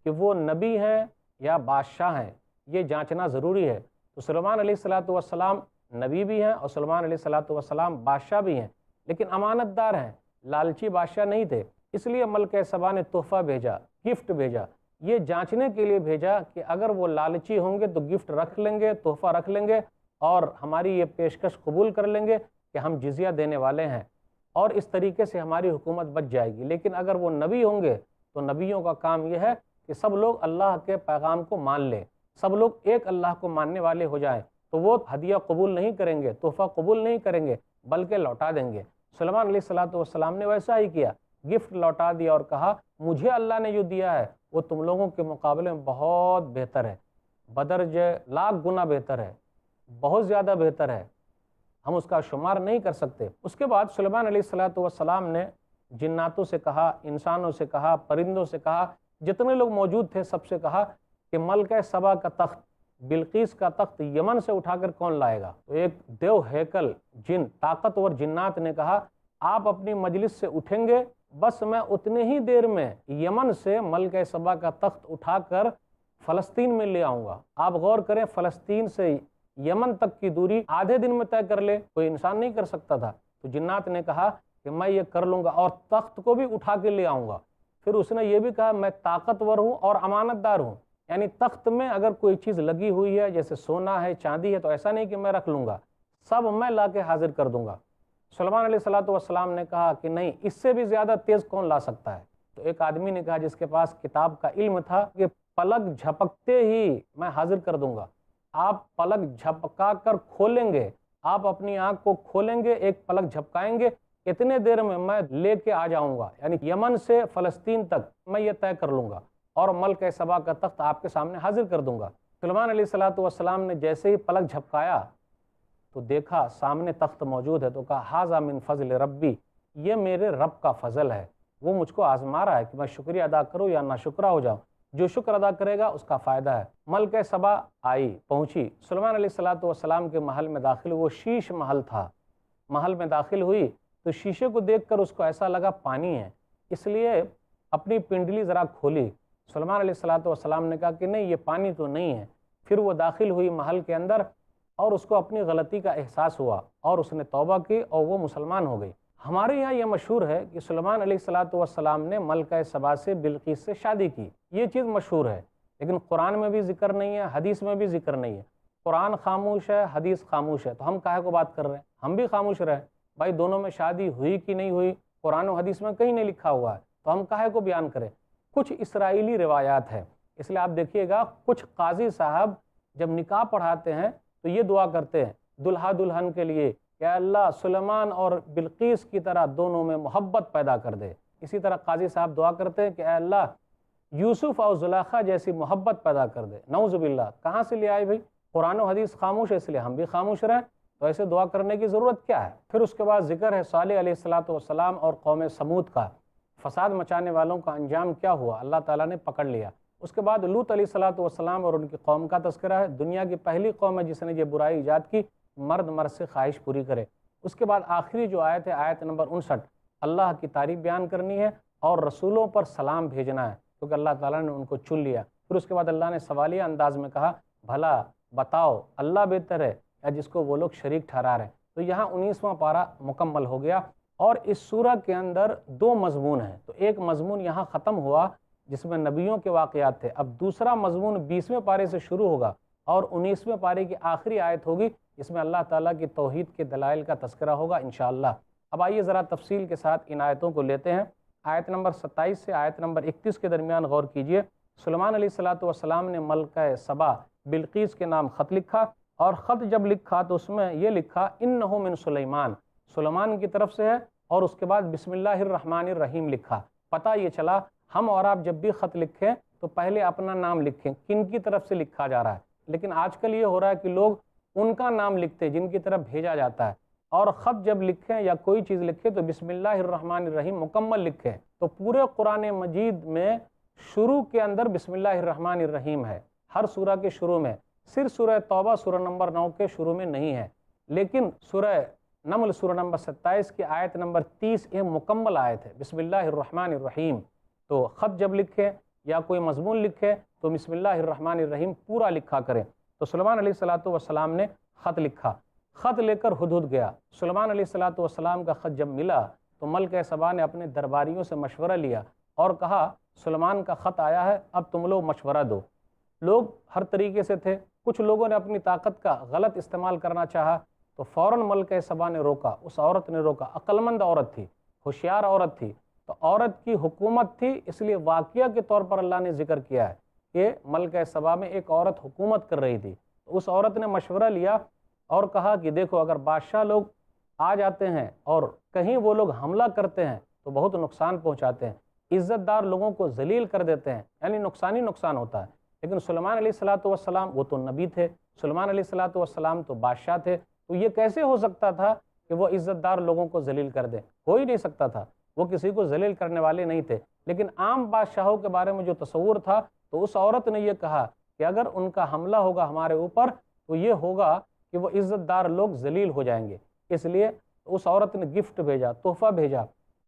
کہ وہ نبی ہیں یا بادشاہ ہیں، یہ جانچنا ضروری ہے۔ تو سلیمان علیہ السلام نبی بھی ہیں اور سلیمان علیہ السلام بادشاہ بھی ہیں، لیکن امانت دار ہیں، لالچی بادشاہ نہیں تھے، اس لیے ملکہ سبا نے تحفہ بھیجا، گفٹ بھیجا، یہ جانچنے کے لیے بھیجا کہ اگر وہ لالچی ہوں گے تو گفٹ رکھ لیں گے، تحفہ رکھ لیں گے اور ہماری یہ پیشکش قبول کر لیں گے کہ ہم جزیہ دینے والے ہیں، اور اس طریقے سے ہماری حکومت بچ جائے گی۔ لیکن اگر وہ نبی ہوں گے تو نبیوں کا کام یہ ہے کہ سب لوگ اللہ کے پیغام کو مان لیں، سب لوگ ایک اللہ کو ماننے والے ہو جائیں، تو وہ ہدیہ قبول نہیں کریں گے، تحفہ قبول نہیں کریں گے بلکہ لوٹا دیں گے۔ سلیمان علیہ السلام نے ویسا ہی کیا، گفٹ لوٹا دیا اور کہا مجھے اللہ نے جو دیا ہے وہ تم لوگوں کے مقابلے میں بہت بہتر ہے، بدرجہ لاکھ گنا بہتر ہے، بہت زیادہ بہتر ہے، ہم اس کا شمار نہیں کر سکتے۔ اس کے بعد سلیمان علیہ السلام نے جناتوں سے کہا، انسانوں سے کہا، پرندوں سے کہا، جتنے لوگ موجود تھے سب سے کہا کہ ملکہ سبا کا تخت، بلقیس کا تخت یمن سے اٹھا کر کون لائے گا؟ تو ایک دیو ہیکل جن، طاقتور جنات نے کہا آپ اپنی مجلس سے اٹھیں گے، بس میں اتنے ہی دیر میں یمن سے ملکہ سبا کا تخت اٹھا کر فلسطین میں لے آؤں گا۔ آپ غور کریں، فلسطین سے یمن تک کی دوری آدھے دن میں طے کر لے، کوئی انسان نہیں کر سکتا تھا۔ تو جنات نے کہا کہ میں یہ کر لوں گا اور تخت کو بھی اٹھا کے لے آؤں گا۔ پھر اس نے یہ بھی کہا میں طاقتور ہوں اور امانت دار ہوں، یعنی تخت میں اگر کوئی چیز لگی ہوئی ہے جیسے سونا ہے، چاندی ہے، تو ایسا نہیں کہ میں رکھ لوں گا، سب میں لا کے حاضر کر دوں گا۔ سلیمان علیہ السلام نے کہا کہ نہیں، اس سے بھی زیادہ تیز کون لا سکتا ہے؟ تو ایک آدمی نے کہا جس کے پاس کتاب کا علم تھا کہ پلک جھپکتے ہی میں حاضر کر دوں گا۔ آپ پلک جھپکا کر کھولیں گے، آپ اپنی آنکھ کو کھولیں گے، ایک پلک جھپکائیں گے، اتنے دیر میں میں لے کے آ جاؤں گا، یعنی یمن سے فلسطین تک میں یہ طے کر لوں گا اور ملکہ سبا کا تخت آپ کے سامنے حاضر کر دوں گا۔ سلیمان علیہ السلام نے جیسے ہی پلک جھپکایا تو دیکھا سامنے تخت موجود ہے، تو کہا ھذا من فضل ربی، یہ میرے رب کا فضل ہے، وہ مجھ کو آزما رہا ہے کہ میں شکریہ ادا کروں یا ناشکرہ ہو جاؤں، جو شکر ادا کرے گا اس کا فائدہ ہے۔ ملکہ سبا آئی، پہنچی سلیمان علیہ السلام کے محل میں داخل، وہ شیش محل تھا، محل میں داخل ہوئی تو شیشے کو دیکھ کر اس کو ایسا لگا پانی ہے، اس لیے اپنی پنڈلی ذرا کھولی۔ سلیمان علیہ السلام نے کہا کہ نہیں، یہ پانی تو نہیں ہے۔ پھر وہ داخل ہوئی محل کے اندر اور اس کو اپنی غلطی کا احساس ہوا اور اس نے توبہ کی اور وہ مسلمان ہو گئی۔ ہمارے یہاں یہ مشہور ہے کہ سلیمان علیہ السلام نے ملکہ سبا سے بلقیس سے شادی کی، یہ چیز مشہور ہے، لیکن قرآن میں بھی ذکر نہیں ہے، حدیث میں بھی ذکر نہیں ہے۔ قرآن خاموش ہے، حدیث خاموش ہے، تو ہم کاہے کو بات کر رہے ہیں؟ ہم بھی خاموش رہے، بھائی دونوں میں شادی ہوئی کہ نہیں ہوئی، قرآن و حدیث میں کہیں نہیں لکھا ہوا ہے، تو ہم کاہے کو بیان کریں؟ کچھ اسرائیلی روایات ہیں، اس لیے آپ دیکھیے گا کچھ قاضی صاحب جب نکاح پڑھاتے ہیں تو یہ دعا کرتے ہیں دلہا دلہن کے لیے کہ اللہ سلیمان اور بلقیس کی طرح دونوں میں محبت پیدا کر دے۔ اسی طرح قاضی صاحب دعا کرتے ہیں کہ اے اللہ یوسف اور زلیخا جیسی محبت پیدا کر دے۔ نعوذ باللہ، کہاں سے لے آئے بھائی؟ قرآن و حدیث خاموش ہے، اس لیے ہم بھی خاموش رہیں، تو ایسے دعا کرنے کی ضرورت کیا ہے؟ پھر اس کے بعد ذکر ہے صالح علیہ السلام اور قوم سمود کا، فساد مچانے والوں کا انجام کیا ہوا، اللہ تعالیٰ نے پکڑ لیا۔ اس کے بعد لوط علیہ السلام اور ان کی قوم کا تذکرہ ہے، دنیا کی پہلی قوم ہے جس نے یہ برائی ایجاد کی، مرد مرد سے خواہش پوری کرے۔ اس کے بعد آخری جو آیت ہے، آیت نمبر 59، اللہ کی تعریف بیان کرنی ہے اور رسولوں پر سلام بھیجنا ہے کیونکہ اللہ تعالیٰ نے ان کو چن لیا۔ پھر اس کے بعد اللہ نے سوالیہ انداز میں کہا بھلا بتاؤ اللہ بہتر ہے یا جس کو وہ لوگ شریک ٹھہرا رہے ہیں۔ تو یہاں 19واں پارہ مکمل ہو گیا اور اس سورہ کے اندر دو مضمون ہیں، تو ایک مضمون یہاں ختم ہوا جس میں نبیوں کے واقعات تھے، اب دوسرا مضمون 20ویں پارے سے شروع ہوگا اور 19ویں پارے کی آخری آیت ہوگی جس میں اللہ تعالیٰ کی توحید کے دلائل کا تذکرہ ہوگا انشاءاللہ۔ اب آئیے ذرا تفصیل کے ساتھ ان آیتوں کو لیتے ہیں۔ آیت نمبر 27 سے آیت نمبر 31 کے درمیان غور کیجئے۔ سلیمان علیہ السلام نے ملکہ سبا بلقیس کے نام خط لکھا، اور خط جب لکھا تو اس میں یہ لکھا انہ من سلیمان، سلیمان کی طرف سے ہے، اور اس کے بعد بسم اللہ الرحمن الرحیم لکھا۔ پتہ یہ چلا ہم اور آپ جب بھی خط لکھیں تو پہلے اپنا نام لکھیں، کن کی طرف سے لکھا جا رہا ہے، لیکن آج کل یہ ہو رہا ہے کہ لوگ ان کا نام لکھتے ہیں جن کی طرف بھیجا جاتا ہے، اور خط جب لکھیں یا کوئی چیز لکھیں تو بسم اللہ الرحمن الرحیم مکمل لکھیں۔ تو پورے قرآن مجید میں شروع کے اندر بسم اللہ الرحمن الرحیم ہے، ہر سورہ کے شروع میں، صرف سورہ توبہ سورہ نمبر 9 کے شروع میں نہیں ہے، لیکن سورہ نمل سورہ نمبر 27 کی آیت نمبر 30 ایک مکمل آیت ہے بسم اللہ الرحمن الرحیم۔ تو خط جب لکھیں یا کوئی مضمون لکھیں تو بسم اللہ الرحمن الرحیم پورا لکھا کریں۔ تو سلیمان علیہ السلام نے خط لکھا، خط لے کر ہدہد گیا۔ سلیمان علیہ السلام کا خط جب ملا تو ملکہ سبا نے اپنے درباریوں سے مشورہ لیا اور کہا سلیمان کا خط آیا ہے، اب تم لوگ مشورہ دو۔ لوگ ہر طریقے سے تھے، کچھ لوگوں نے اپنی طاقت کا غلط استعمال کرنا چاہا تو فوراً ملکہ سبا نے روکا، اس عورت نے روکا، عقل مند عورت تھی، ہوشیار عورت تھی، تو عورت کی حکومت تھی، اس لیے واقعہ کے طور پر اللہ نے ذکر کیا ہے کہ ملکہ سبا میں ایک عورت حکومت کر رہی تھی۔ تو اس عورت نے مشورہ لیا اور کہا کہ دیکھو اگر بادشاہ لوگ آ جاتے ہیں اور کہیں وہ لوگ حملہ کرتے ہیں تو بہت نقصان پہنچاتے ہیں، عزت دار لوگوں کو ذلیل کر دیتے ہیں، یعنی نقصان ہی نقصان ہوتا ہے۔ لیکن سلیمان علیہ السلام وہ تو نبی تھے، سلیمان علیہ السلام تو بادشاہ تھے، تو یہ کیسے ہو سکتا تھا کہ وہ عزت دار لوگوں کو ذلیل کر دیں؟ ہو ہی نہیں سکتا تھا، وہ کسی کو ذلیل کرنے والے نہیں تھے۔ لیکن عام بادشاہوں کے بارے میں جو تصور تھا، تو اس عورت نے یہ کہا کہ اگر ان کا حملہ ہوگا ہمارے اوپر تو یہ ہوگا کہ وہ عزت دار لوگ ذلیل ہو جائیں گے، اس لیے اس عورت نے گفٹ بھیجا، تحفہ بھیجا،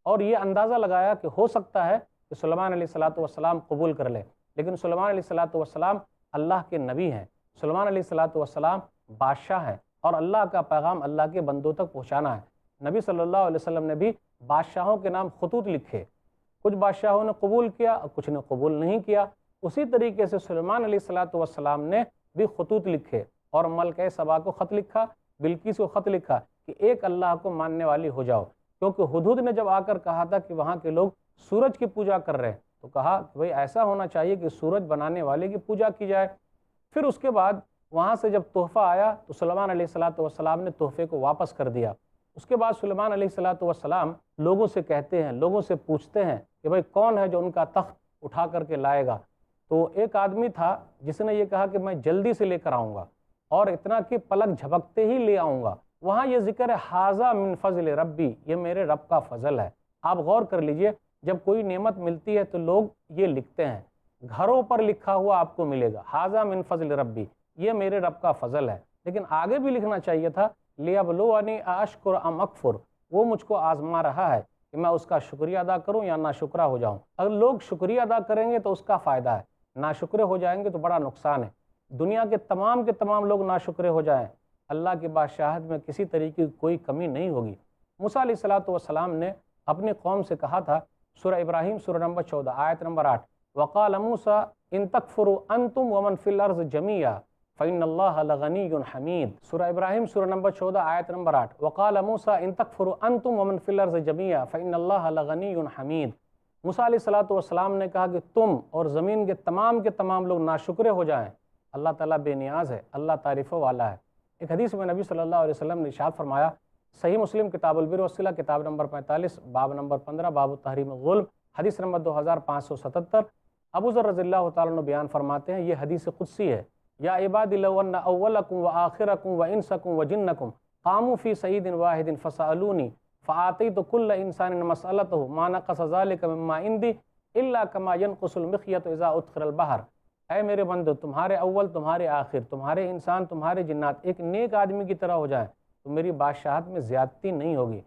اور یہ اندازہ لگایا کہ ہو سکتا ہے کہ سلیمان علیہ السلام قبول کر لیں۔ لیکن سلیمان علیہ السلام اللہ کے نبی ہیں، سلیمان علیہ السلام بادشاہ ہیں، اور اللہ کا پیغام اللہ کے بندوں تک پہنچانا ہے۔ نبی صلی اللہ علیہ وسلم نے بھی بادشاہوں کے نام خطوط لکھے، کچھ بادشاہوں نے قبول کیا اور کچھ نے قبول نہیں کیا۔ اسی طریقے سے سلیمان علیہ السلام نے بھی خطوط لکھے اور ملکہ سبا کو خط لکھا، بلقیس کو خط لکھا کہ ایک اللہ کو ماننے والی ہو جاؤ، کیونکہ ہدہد نے جب آ کر کہا تھا کہ وہاں کے لوگ سورج کی پوجا کر رہے ہیں، تو کہا کہ بھئی ایسا ہونا چاہیے کہ سورج بنانے والے کی پوجا کی جائے۔ پھر اس کے بعد وہاں سے جب تحفہ آیا تو سلیمان علیہ السلام نے تحفے کو واپس کر دیا۔ اس کے بعد سلیمان علیہ السلام لوگوں سے کہتے ہیں، لوگوں سے پوچھتے ہیں کہ بھئی کون ہے جو ان کا تخت اٹھا کر کے لائے گا؟ تو ایک آدمی تھا جس نے یہ کہا کہ میں جلدی سے لے کر آؤں گا، اور اتنا کہ پلک جھپکتے ہی لے آؤں گا۔ وہاں یہ ذکر ہے ھذا من فضل ربی، یہ میرے رب کا فضل ہے۔ آپ غور کر لیجئے، جب کوئی نعمت ملتی ہے تو لوگ یہ لکھتے ہیں، گھروں پر لکھا ہوا آپ کو ملے گا، ھذا من فضل ربی، یہ میرے رب کا فضل ہے۔ لیکن آگے بھی لکھنا چاہیے تھا لیبلونی اشکر ام اکفر، وہ مجھ کو آزما رہا ہے کہ میں اس کا شکریہ ادا کروں یا ناشکرہ ہو جاؤں۔ اگر لوگ شکریہ ادا کریں گے تو اس کا فائدہ ہے، ناشکرے ہو جائیں گے تو بڑا نقصان ہے۔ دنیا کے تمام لوگ ناشکرے ہو جائیں، اللہ کی بادشاہت میں کسی طریقے کی کوئی کمی نہیں ہوگی۔ موسیٰ علیہ السلام نے اپنی قوم سے کہا تھا، سورہ ابراہیم سورہ نمبر 14 آیت نمبر 8، وقال موسیٰ ان تکفروا انتم ومن فی الارض جمیعا فإن اللہ لغنی حمید۔ سورہ ابراہیم سورہ نمبر 14 آیت نمبر 8، وقال موسیٰ ان تکفروا انتم ومن فی الارض جمیعا فإن اللہ لغنی حمید۔ موسیٰ علیہ السلام نے کہا کہ تم اور زمین کے تمام لوگ ناشکرے ہو جائیں، اللہ تعالیٰ بے نیاز ہے، اللہ تعریفوں والا ہے۔ ایک حدیث میں نبی صلی اللہ علیہ وسلم نے ارشاد فرمایا، صحیح مسلم کتاب البر والصلہ کتاب نمبر 45 باب نمبر 15 باب تحریم الظلم، حدیث نمبر 2577، ابو ذر رضی اللہ تعالیٰ عنہ بیان فرماتے ہیں، یہ حدیث قدسی ہے، یا عباد لو ان اولکم وآخرکم وانسکم وجنکم قاموا فی سعید واحد فسألونی فآتیت کل انسان مسألتہ ما نقص ذلک مما عندی الا کما ینقص المخیط اذا ادخل البحر۔ اے میرے بندو، تمہارے اول، تمہارے آخر، تمہارے انسان، تمہارے جنات ایک نیک آدمی کی طرح ہو جائیں تو میری بادشاہت میں زیادتی نہیں ہوگی۔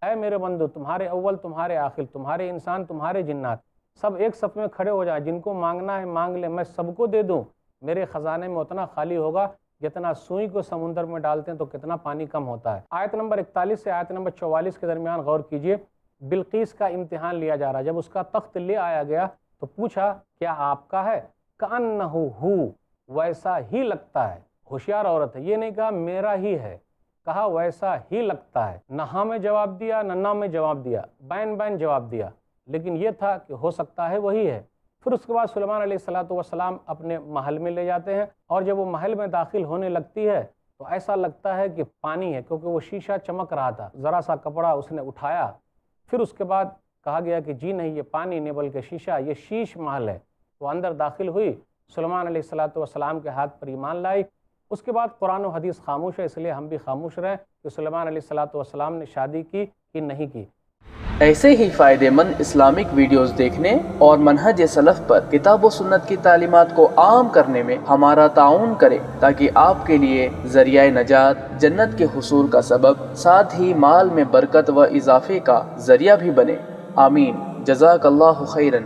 اے میرے بندو، تمہارے اول، تمہارے آخر، تمہارے انسان، تمہارے جنات سب ایک صف میں کھڑے ہو جائیں، جن کو مانگنا ہے مانگ لیں، میں سب کو دے دوں، میرے خزانے میں اتنا خالی ہوگا جتنا سوئی کو سمندر میں ڈالتے ہیں تو کتنا پانی کم ہوتا ہے۔ آیت نمبر 41 سے آیت نمبر 44 کے درمیان غور کیجئے، بلقیس کا امتحان لیا جا رہا ہے۔ جب اس کا تخت لے آیا گیا تو پوچھا کیا آپ کا ہے؟ کأنہ ہو، ویسا ہی لگتا ہے۔ ہوشیار عورت ہے، یہ نہیں کہا میرا ہی ہے، کہا ویسا ہی لگتا ہے۔ نہ ہاں میں جواب دیا نہ نہ میں جواب دیا، بین بین جواب دیا، لیکن یہ تھا کہ ہو سکتا ہے وہی ہے۔ پھر اس کے بعد سلیمان علیہ السلام اپنے محل میں لے جاتے ہیں، اور جب وہ محل میں داخل ہونے لگتی ہے تو ایسا لگتا ہے کہ پانی ہے، کیونکہ وہ شیشہ چمک رہا تھا۔ ذرا سا کپڑا اس نے اٹھایا، پھر اس کے بعد کہا گیا کہ جی نہیں، یہ پانی نہیں بلکہ شیشہ، یہ شیش محل ہے۔ وہ اندر داخل ہوئی، سلیمان علیہ السلام کے ہاتھ پر ایمان لائی۔ اس کے بعد قرآن و حدیث خاموش ہے، اس لیے ہم بھی خاموش رہیں کہ سلیمان علیہ السلام نے شادی کی کہ نہیں کی۔ ایسے ہی فائدہ مند اسلامک ویڈیوز دیکھنے اور منہج سلف پر کتاب و سنت کی تعلیمات کو عام کرنے میں ہمارا تعاون کریں، تاکہ آپ کے لیے ذریعہ نجات، جنت کے حصول کا سبب، ساتھ ہی مال میں برکت و اضافے کا ذریعہ بھی بنے۔ آمین۔ جزاک اللہ خیرن۔